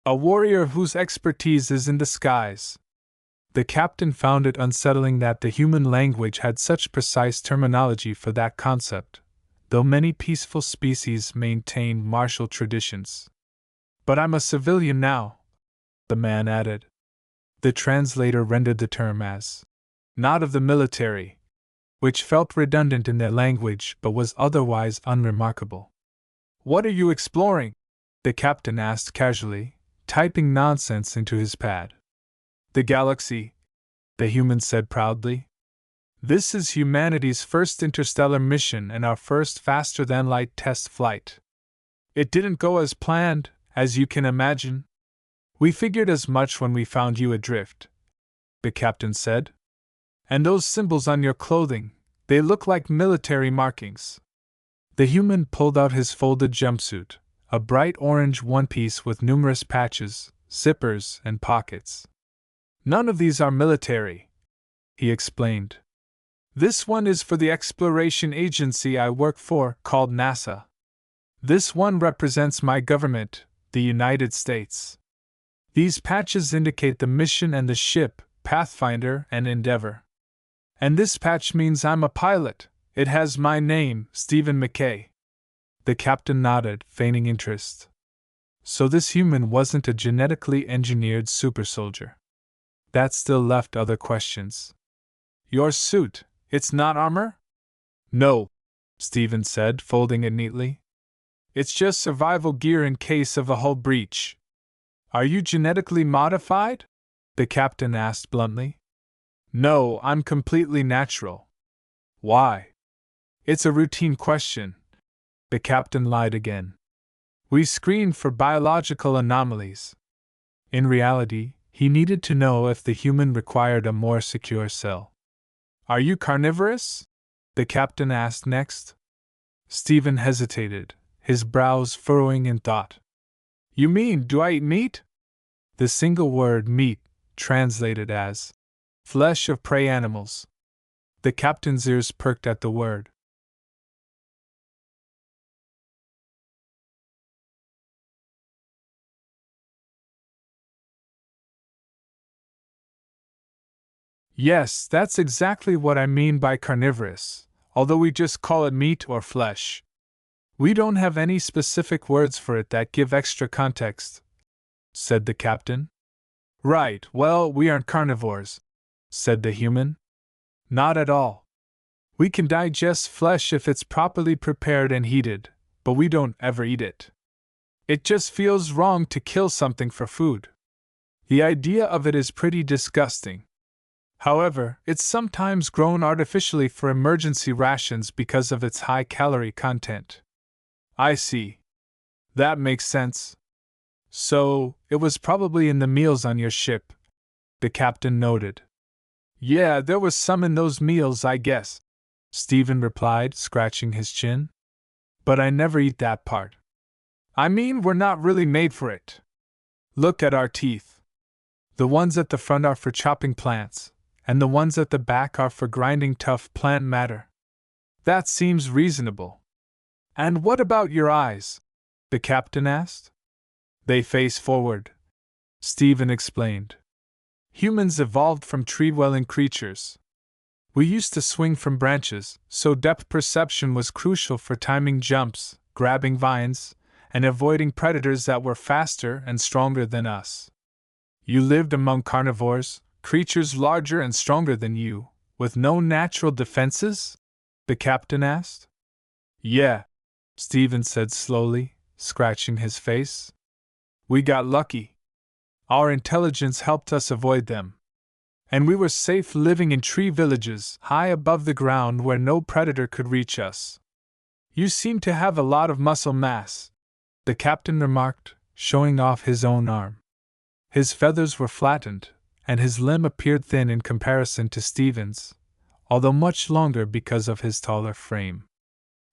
a warrior whose expertise is in the skies. The captain found it unsettling that the human language had such precise terminology for that concept, though many peaceful species maintain martial traditions. "But I'm a civilian now," the man added. The translator rendered the term as not of the military, which felt redundant in their language but was otherwise unremarkable. "What are you exploring?" the captain asked casually, typing nonsense into his pad. "The galaxy," the human said proudly. "This is humanity's first interstellar mission and our first faster-than-light test flight. It didn't go as planned, as you can imagine. We figured as much when we found you adrift," the captain said. "And those symbols on your clothing, they look like military markings." The human pulled out his folded jumpsuit, a bright orange one-piece with numerous patches, zippers, and pockets. "None of these are military," he explained. "This one is for the exploration agency I work for, called NASA. This one represents my government, the United States. These patches indicate the mission and the ship, Pathfinder and Endeavor. And this patch means I'm a pilot. It has my name, Stephen McKay." The captain nodded, feigning interest. So this human wasn't a genetically engineered super soldier. That still left other questions. "Your suit, it's not armor?" "No," Stephen said, folding it neatly. "It's just survival gear in case of a hull breach." "Are you genetically modified?" the captain asked bluntly. "No, I'm completely natural." "Why?" "It's a routine question." The captain lied again. "We screen for biological anomalies." In reality, he needed to know if the human required a more secure cell. "Are you carnivorous?" the captain asked next. Stephen hesitated, his brows furrowing in thought. "You mean, do I eat meat?" The single word meat, translated as flesh of prey animals. The captain's ears perked at the word. "Yes, that's exactly what I mean by carnivorous, although we just call it meat or flesh. We don't have any specific words for it that give extra context," said the captain. "Right, well, we aren't carnivores," said the human. "Not at all. We can digest flesh if it's properly prepared and heated, but we don't ever eat it. It just feels wrong to kill something for food. The idea of it is pretty disgusting. However, it's sometimes grown artificially for emergency rations because of its high calorie content." "I see. That makes sense. So, it was probably in the meals on your ship," the captain noted. "Yeah, there was some in those meals, I guess," Stephen replied, scratching his chin. "But I never eat that part. I mean, we're not really made for it. Look at our teeth. The ones at the front are for chopping plants, and the ones at the back are for grinding tough plant matter. That seems reasonable." "And what about your eyes?" the captain asked. "They face forward," Stephen explained. "Humans evolved from tree-dwelling creatures. We used to swing from branches, so depth perception was crucial for timing jumps, grabbing vines, and avoiding predators that were faster and stronger than us. You lived among carnivores, creatures larger and stronger than you, with no natural defenses?" the captain asked. "Yeah," Stephen said slowly, scratching his face. We got lucky. Our intelligence helped us avoid them. And we were safe living in tree villages high above the ground where no predator could reach us. You seem to have a lot of muscle mass, the captain remarked, showing off his own arm. His feathers were flattened, and his limb appeared thin in comparison to Stephen's, although much longer because of his taller frame.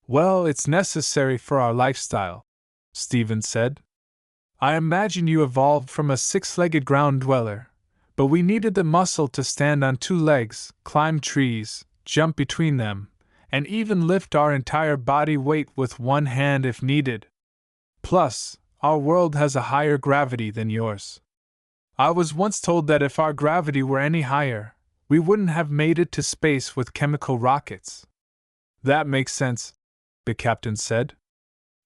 Well, it's necessary for our lifestyle, Stephen said. I imagine you evolved from a six-legged ground dweller, but we needed the muscle to stand on two legs, climb trees, jump between them, and even lift our entire body weight with one hand if needed. Plus, our world has a higher gravity than yours. I was once told that if our gravity were any higher, we wouldn't have made it to space with chemical rockets. That makes sense, the captain said.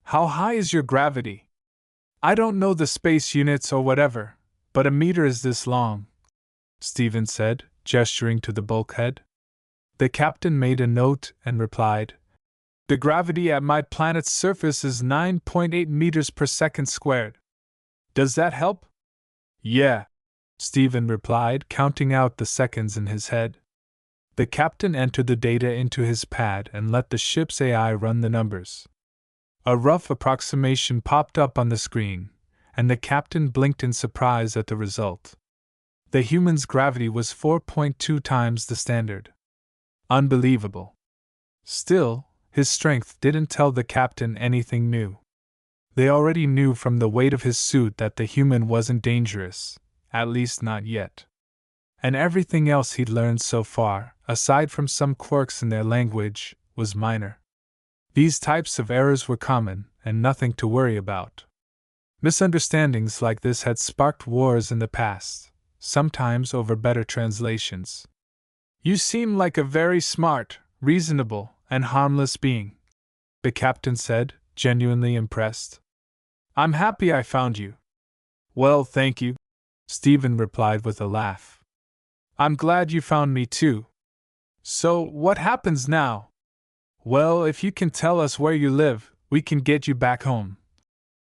How high is your gravity? I don't know the space units or whatever, but a meter is this long, Stephen said, gesturing to the bulkhead. The captain made a note and replied, The gravity at my planet's surface is 9.8 meters per second squared. Does that help? Yeah, Stephen replied, counting out the seconds in his head. The captain entered the data into his pad and let the ship's AI run the numbers. A rough approximation popped up on the screen, and the captain blinked in surprise at the result. The human's gravity was 4.2 times the standard. Unbelievable. Still, his strength didn't tell the captain anything new. They already knew from the weight of his suit that the human wasn't dangerous, at least not yet. And everything else he'd learned so far, aside from some quirks in their language, was minor. These types of errors were common, and nothing to worry about. Misunderstandings like this had sparked wars in the past, sometimes over better translations. You seem like a very smart, reasonable, and harmless being, the captain said, genuinely impressed. I'm happy I found you. Well, thank you, Stephen replied with a laugh. I'm glad you found me too. So, what happens now? Well, if you can tell us where you live, we can get you back home,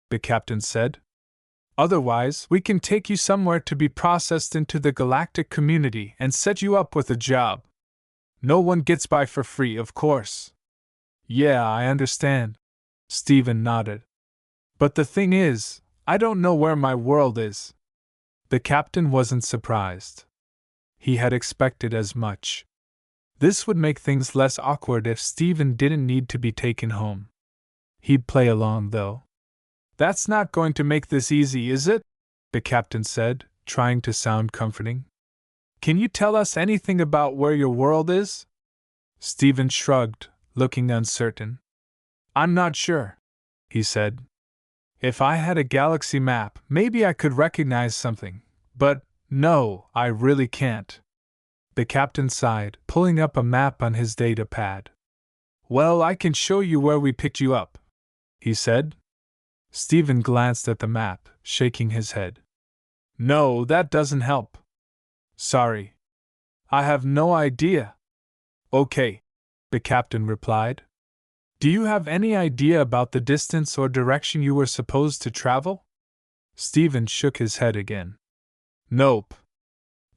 the captain said. Otherwise, we can take you somewhere to be processed into the galactic community and set you up with a job. No one gets by for free, of course. Yeah, I understand, Stephen nodded. But the thing is, I don't know where my world is. The captain wasn't surprised. He had expected as much. This would make things less awkward if Stephen didn't need to be taken home. He'd play along, though. That's not going to make this easy, is it? The captain said, trying to sound comforting. Can you tell us anything about where your world is? Stephen shrugged, looking uncertain. I'm not sure, he said. If I had a galaxy map, maybe I could recognize something, but no, I really can't. The captain sighed, pulling up a map on his data pad. Well, I can show you where we picked you up, he said. Stephen glanced at the map, shaking his head. No, that doesn't help. Sorry. I have no idea. Okay, the captain replied. Do you have any idea about the distance or direction you were supposed to travel? Stephen shook his head again. Nope.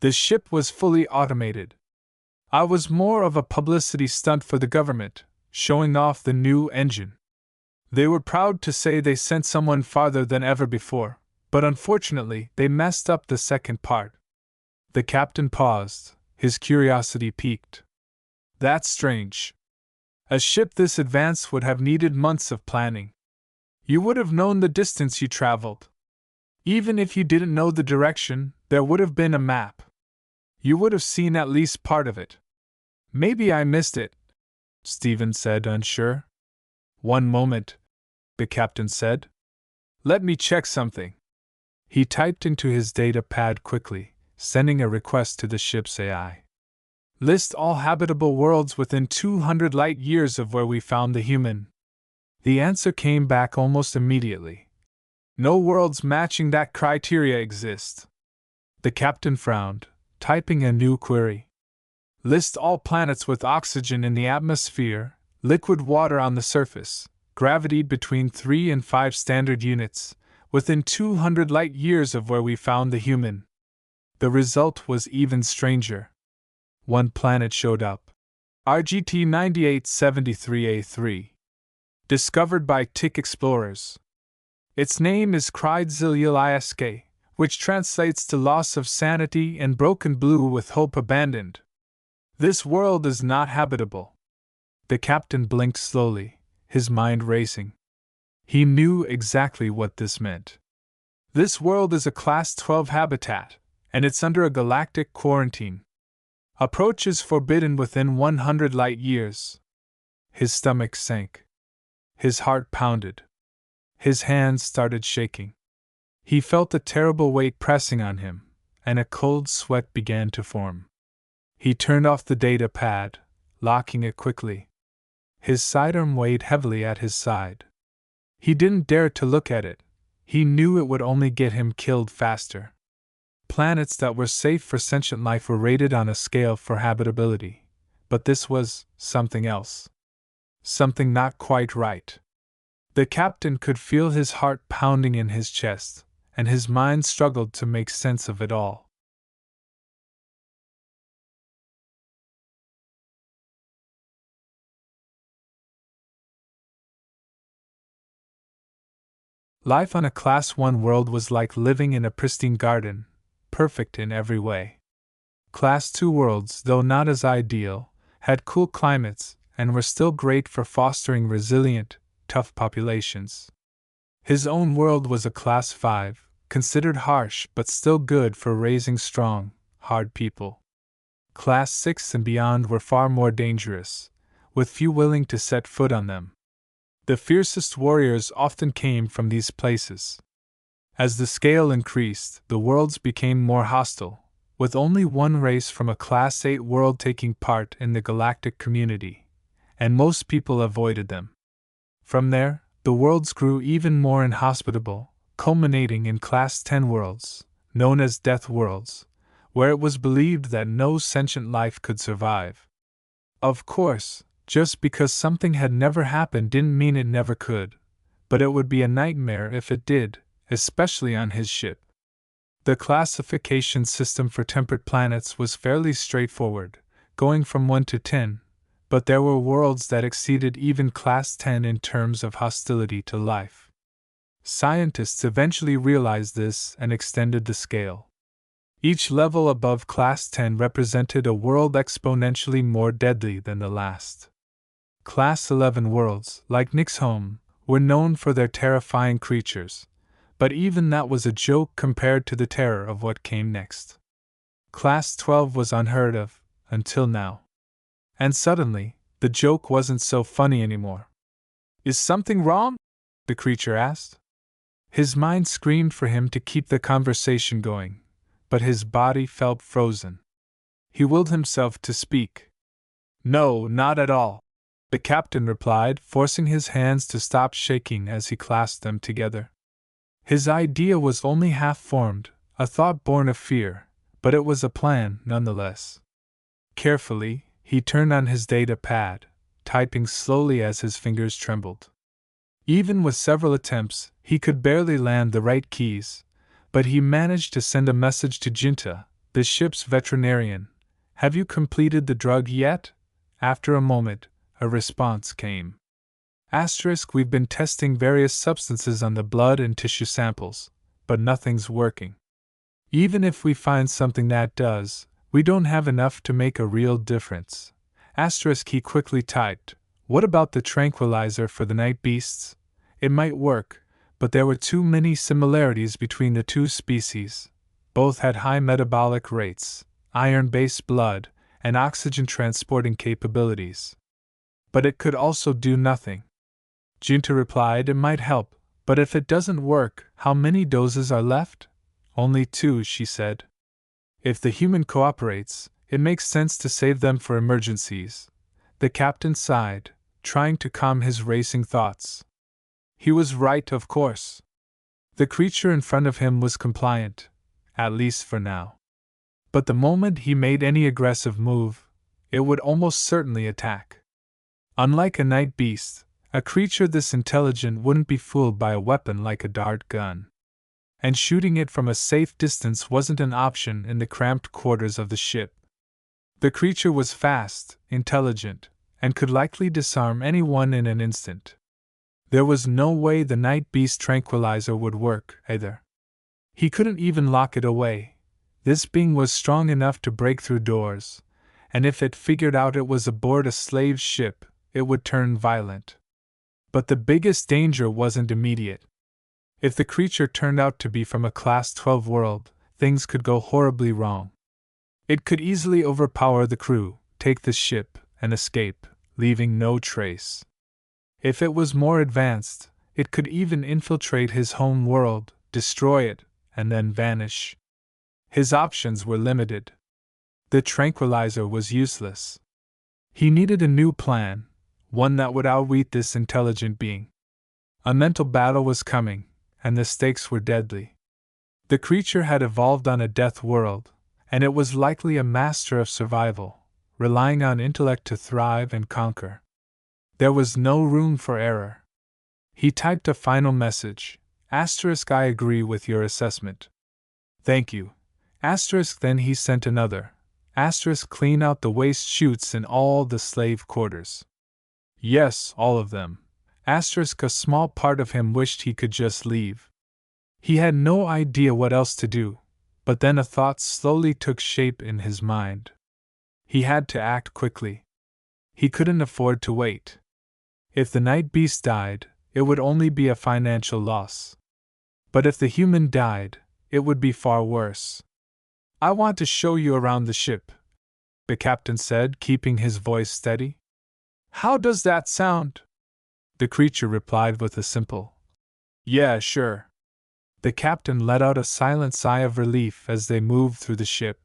The ship was fully automated. I was more of a publicity stunt for the government, showing off the new engine. They were proud to say they sent someone farther than ever before, but unfortunately they messed up the second part. The captain paused, his curiosity piqued. That's strange. A ship this advanced would have needed months of planning. You would have known the distance you traveled. Even if you didn't know the direction, there would have been a map. You would have seen at least part of it. Maybe I missed it, Stephen said, unsure. One moment, the captain said. Let me check something. He typed into his data pad quickly, sending a request to the ship's AI. List all habitable worlds within 200 light years of where we found the human. The answer came back almost immediately. No worlds matching that criteria exist. The captain frowned, typing a new query. List all planets with oxygen in the atmosphere, liquid water on the surface, gravitated between 3 and 5 standard units, within 200 light years of where we found the human. The result was even stranger. One planet showed up. RGT 9873A3. Discovered by Tick explorers. Its name is Kreidzilisk, which translates to loss of sanity and broken blue with hope abandoned. This world is not habitable. The captain blinked slowly, his mind racing. He knew exactly what this meant. This world is a Class 12 habitat, and it's under a galactic quarantine. Approach is forbidden within 100 light years. His stomach sank. His heart pounded. His hands started shaking. He felt a terrible weight pressing on him, and a cold sweat began to form. He turned off the data pad, locking it quickly. His sidearm weighed heavily at his side. He didn't dare to look at it. He knew it would only get him killed faster. Planets that were safe for sentient life were rated on a scale for habitability, but this was something else. Something not quite right. The captain could feel his heart pounding in his chest, and his mind struggled to make sense of it all. Life on a Class 1 world was like living in a pristine garden, perfect in every way. Class 2 worlds, though not as ideal, had cool climates and were still great for fostering resilient, tough populations. His own world was a Class 5, considered harsh but still good for raising strong, hard people. Class 6 and beyond were far more dangerous, with few willing to set foot on them. The fiercest warriors often came from these places. As the scale increased, the worlds became more hostile, with only one race from a Class 8 world taking part in the galactic community, and most people avoided them. From there, the worlds grew even more inhospitable, culminating in Class 10 worlds, known as Death Worlds, where it was believed that no sentient life could survive. Of course, just because something had never happened didn't mean it never could, but it would be a nightmare if it did, especially on his ship. The classification system for temperate planets was fairly straightforward, going from 1 to 10, but there were worlds that exceeded even Class 10 in terms of hostility to life. Scientists eventually realized this and extended the scale. Each level above Class 10 represented a world exponentially more deadly than the last. Class 11 worlds, like Nick's home, were known for their terrifying creatures, but even that was a joke compared to the terror of what came next. Class 12 was unheard of, until now. And suddenly, the joke wasn't so funny anymore. "Is something wrong?" the creature asked. His mind screamed for him to keep the conversation going, but his body felt frozen. He willed himself to speak. "No, not at all," the captain replied, forcing his hands to stop shaking as he clasped them together. His idea was only half formed, a thought born of fear, but it was a plan nonetheless. Carefully, he turned on his data pad, typing slowly as his fingers trembled. Even with several attempts, he could barely land the right keys, but he managed to send a message to Jinta, the ship's veterinarian. "Have you completed the drug yet?" After a moment, a response came. We've been testing various substances on the blood and tissue samples, but nothing's working. Even if we find something that does, we don't have enough to make a real difference. He quickly typed, "What about the tranquilizer for the night beasts? It might work, but there were too many similarities between the two species. Both had high metabolic rates, iron-based blood, and oxygen-transporting capabilities. But it could also do nothing." Junta replied, "It might help, but if it doesn't work, how many doses are left?" "Only 2, she said. "If the human cooperates, it makes sense to save them for emergencies." The captain sighed, trying to calm his racing thoughts. He was right, of course. The creature in front of him was compliant, at least for now. But the moment he made any aggressive move, it would almost certainly attack. Unlike a night beast, A creature this intelligent wouldn't be fooled by a weapon like a dart gun. And shooting it from a safe distance wasn't an option in the cramped quarters of the ship. The creature was fast, intelligent, and could likely disarm anyone in an instant. There was no way the night beast tranquilizer would work, either. He couldn't even lock it away. This being was strong enough to break through doors, and if it figured out it was aboard a slave ship, it would turn violent. But the biggest danger wasn't immediate. If the creature turned out to be from a Class 12 world, things could go horribly wrong. It could easily overpower the crew, take the ship, and escape, leaving no trace. If it was more advanced, it could even infiltrate his home world, destroy it, and then vanish. His options were limited. The tranquilizer was useless. He needed a new plan, one that would outwit this intelligent being. A mental battle was coming, and the stakes were deadly. The creature had evolved on a death world, and it was likely a master of survival, relying on intellect to thrive and conquer. There was no room for error. He typed a final message, *I agree with your assessment. Thank you. Then he sent another, clean out the waste chutes in all the slave quarters. Yes, all of them. A small part of him wished he could just leave. He had no idea what else to do, but then a thought slowly took shape in his mind. He had to act quickly. He couldn't afford to wait. If the night beast died, it would only be a financial loss. But if the human died, it would be far worse. I want to show you around the ship, the captain said, keeping his voice steady. How does that sound? The creature replied with a simple, yeah, sure. The captain let out a silent sigh of relief as they moved through the ship.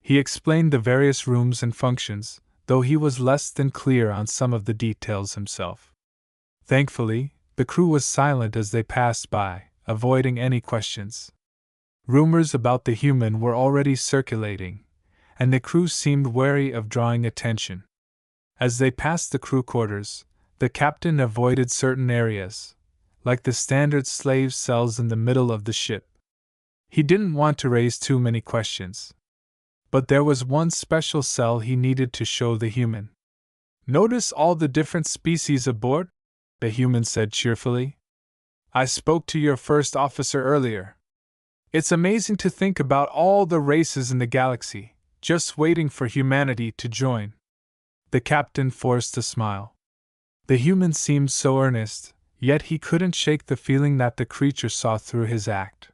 He explained the various rooms and functions, though he was less than clear on some of the details himself. Thankfully, the crew was silent as they passed by, avoiding any questions. Rumors about the human were already circulating, and the crew seemed wary of drawing attention. As they passed the crew quarters, the captain avoided certain areas, like the standard slave cells in the middle of the ship. He didn't want to raise too many questions. But there was one special cell he needed to show the human. Notice all the different species aboard? The human said cheerfully. I spoke to your first officer earlier. It's amazing to think about all the races in the galaxy, just waiting for humanity to join. The captain forced a smile. The human seemed so earnest, yet he couldn't shake the feeling that the creature saw through his act.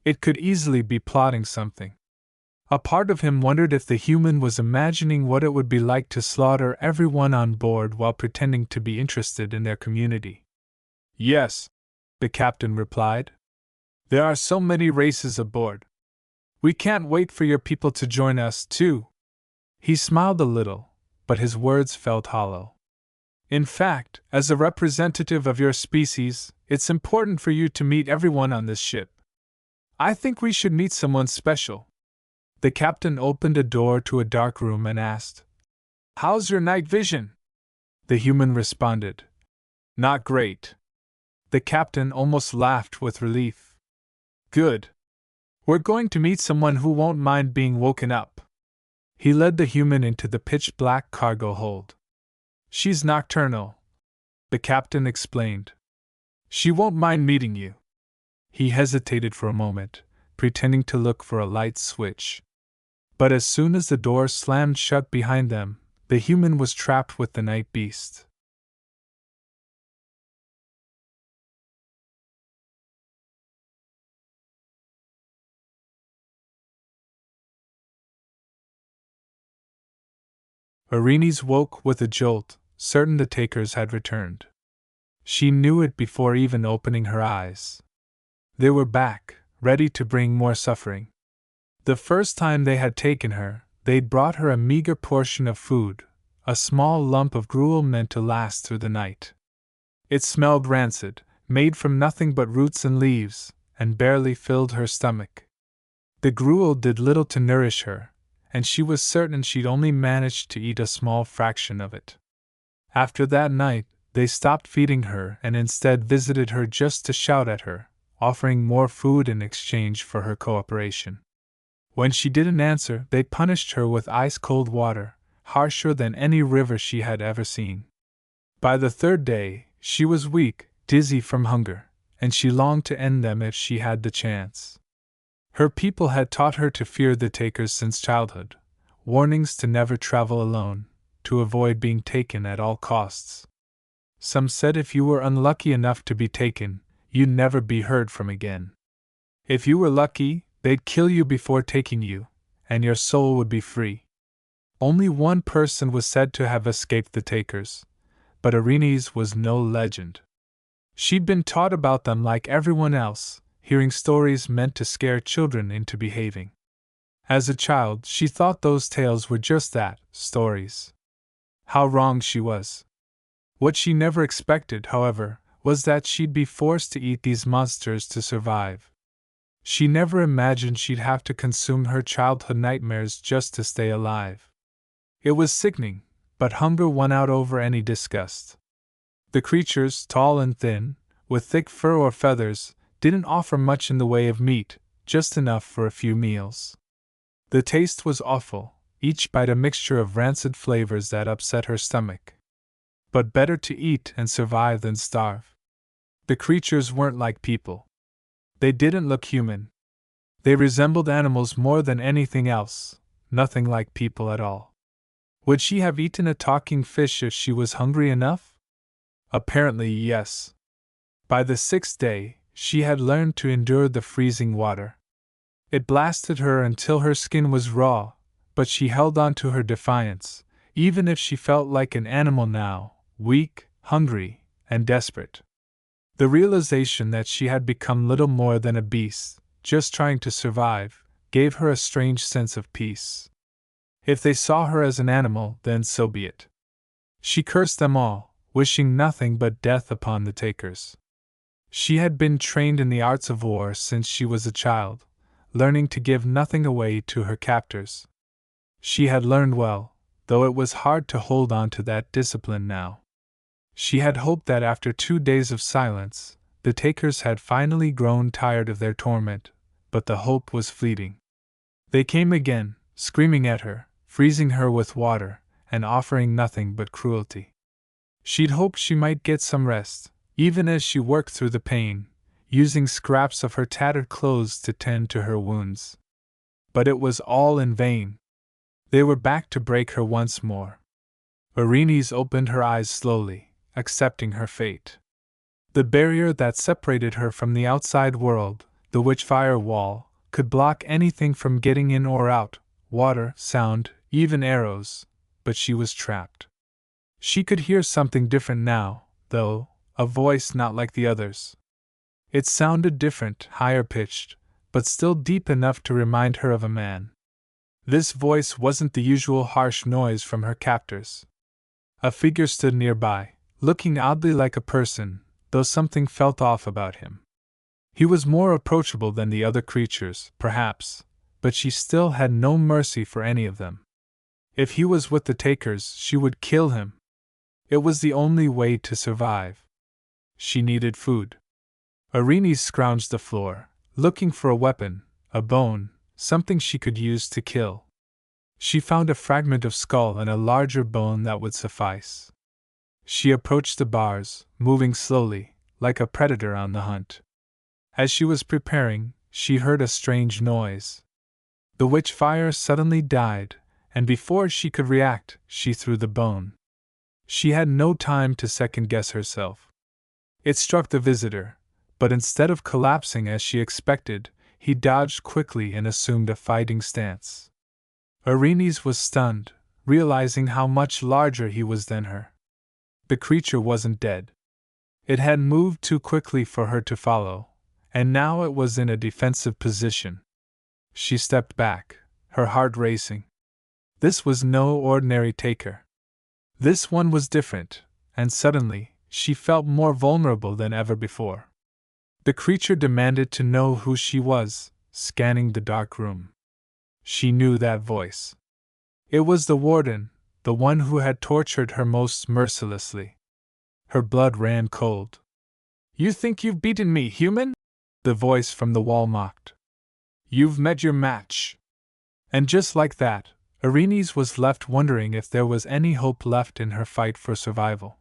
It could easily be plotting something. A part of him wondered if the human was imagining what it would be like to slaughter everyone on board while pretending to be interested in their community. Yes, the captain replied. There are so many races aboard. We can't wait for your people to join us, too. He smiled a little, but his words felt hollow. In fact, as a representative of your species, it's important for you to meet everyone on this ship. I think we should meet someone special. The captain opened a door to a dark room and asked, How's your night vision? The human responded, Not great. The captain almost laughed with relief. Good. We're going to meet someone who won't mind being woken up. He led the human into the pitch-black cargo hold. She's nocturnal, the captain explained. She won't mind meeting you. He hesitated for a moment, pretending to look for a light switch. But as soon as the door slammed shut behind them, the human was trapped with the night beast. Irene woke with a jolt, certain the takers had returned. She knew it before even opening her eyes. They were back, ready to bring more suffering. The first time they had taken her, they'd brought her a meager portion of food, a small lump of gruel meant to last through the night. It smelled rancid, made from nothing but roots and leaves, and barely filled her stomach. The gruel did little to nourish her, and she was certain she'd only managed to eat a small fraction of it. After that night, They stopped feeding her and instead visited her just to shout at her, offering more food in exchange for her cooperation. When she didn't answer, they punished her with ice-cold water, harsher than any river she had ever seen. By the third day, she was weak, dizzy from hunger, and she longed to end them if she had the chance. Her people had taught her to fear the takers since childhood, warnings to never travel alone, to avoid being taken at all costs. Some said if you were unlucky enough to be taken, you'd never be heard from again. If you were lucky, they'd kill you before taking you, and your soul would be free. Only one person was said to have escaped the takers, but Irene's was no legend. She'd been taught about them like everyone else, hearing stories meant to scare children into behaving. As a child, she thought those tales were just that, stories. How wrong she was. What she never expected, however, was that she'd be forced to eat these monsters to survive. She never imagined she'd have to consume her childhood nightmares just to stay alive. It was sickening, but hunger won out over any disgust. The creatures, tall and thin, with thick fur or feathers, didn't offer much in the way of meat, just enough for a few meals. The taste was awful, each bite a mixture of rancid flavors that upset her stomach. But better to eat and survive than starve. The creatures weren't like people. They didn't look human. They resembled animals more than anything else, nothing like people at all. Would she have eaten a talking fish if she was hungry enough? Apparently, yes. By the sixth day, she had learned to endure the freezing water. It blasted her until her skin was raw, but she held on to her defiance, even if she felt like an animal now, weak, hungry, and desperate. The realization that she had become little more than a beast, just trying to survive, gave her a strange sense of peace. If they saw her as an animal, then so be it. She cursed them all, wishing nothing but death upon the takers. She had been trained in the arts of war since she was a child, learning to give nothing away to her captors. She had learned well, though it was hard to hold on to that discipline now. She had hoped that after 2 days of silence, the takers had finally grown tired of their torment, but the hope was fleeting. They came again, screaming at her, freezing her with water, and offering nothing but cruelty. She'd hoped she might get some rest, even as she worked through the pain, using scraps of her tattered clothes to tend to her wounds. But it was all in vain. They were back to break her once more. Irene's opened her eyes slowly, accepting her fate. The barrier that separated her from the outside world, the witchfire wall, could block anything from getting in or out, water, sound, even arrows, but she was trapped. She could hear something different now, though, a voice not like the others. It sounded different, higher pitched, but still deep enough to remind her of a man. This voice wasn't the usual harsh noise from her captors. A figure stood nearby, looking oddly like a person, though something felt off about him. He was more approachable than the other creatures, perhaps, but she still had no mercy for any of them. If he was with the takers, she would kill him. It was the only way to survive. She needed food. Irene scrounged the floor, looking for a weapon, a bone, something she could use to kill. She found a fragment of skull and a larger bone that would suffice. She approached the bars, moving slowly, like a predator on the hunt. As she was preparing, she heard a strange noise. The witchfire suddenly died, and before she could react, she threw the bone. She had no time to second-guess herself. It struck the visitor, but instead of collapsing as she expected, he dodged quickly and assumed a fighting stance. Irene's was stunned, realizing how much larger he was than her. The creature wasn't dead. It had moved too quickly for her to follow, and now it was in a defensive position. She stepped back, her heart racing. This was no ordinary taker. This one was different, and suddenly, she felt more vulnerable than ever before. The creature demanded to know who she was, scanning the dark room. She knew that voice. It was the warden, the one who had tortured her most mercilessly. Her blood ran cold. You think you've beaten me, human? The voice from the wall mocked. You've met your match. And just like that, Erinyes was left wondering if there was any hope left in her fight for survival.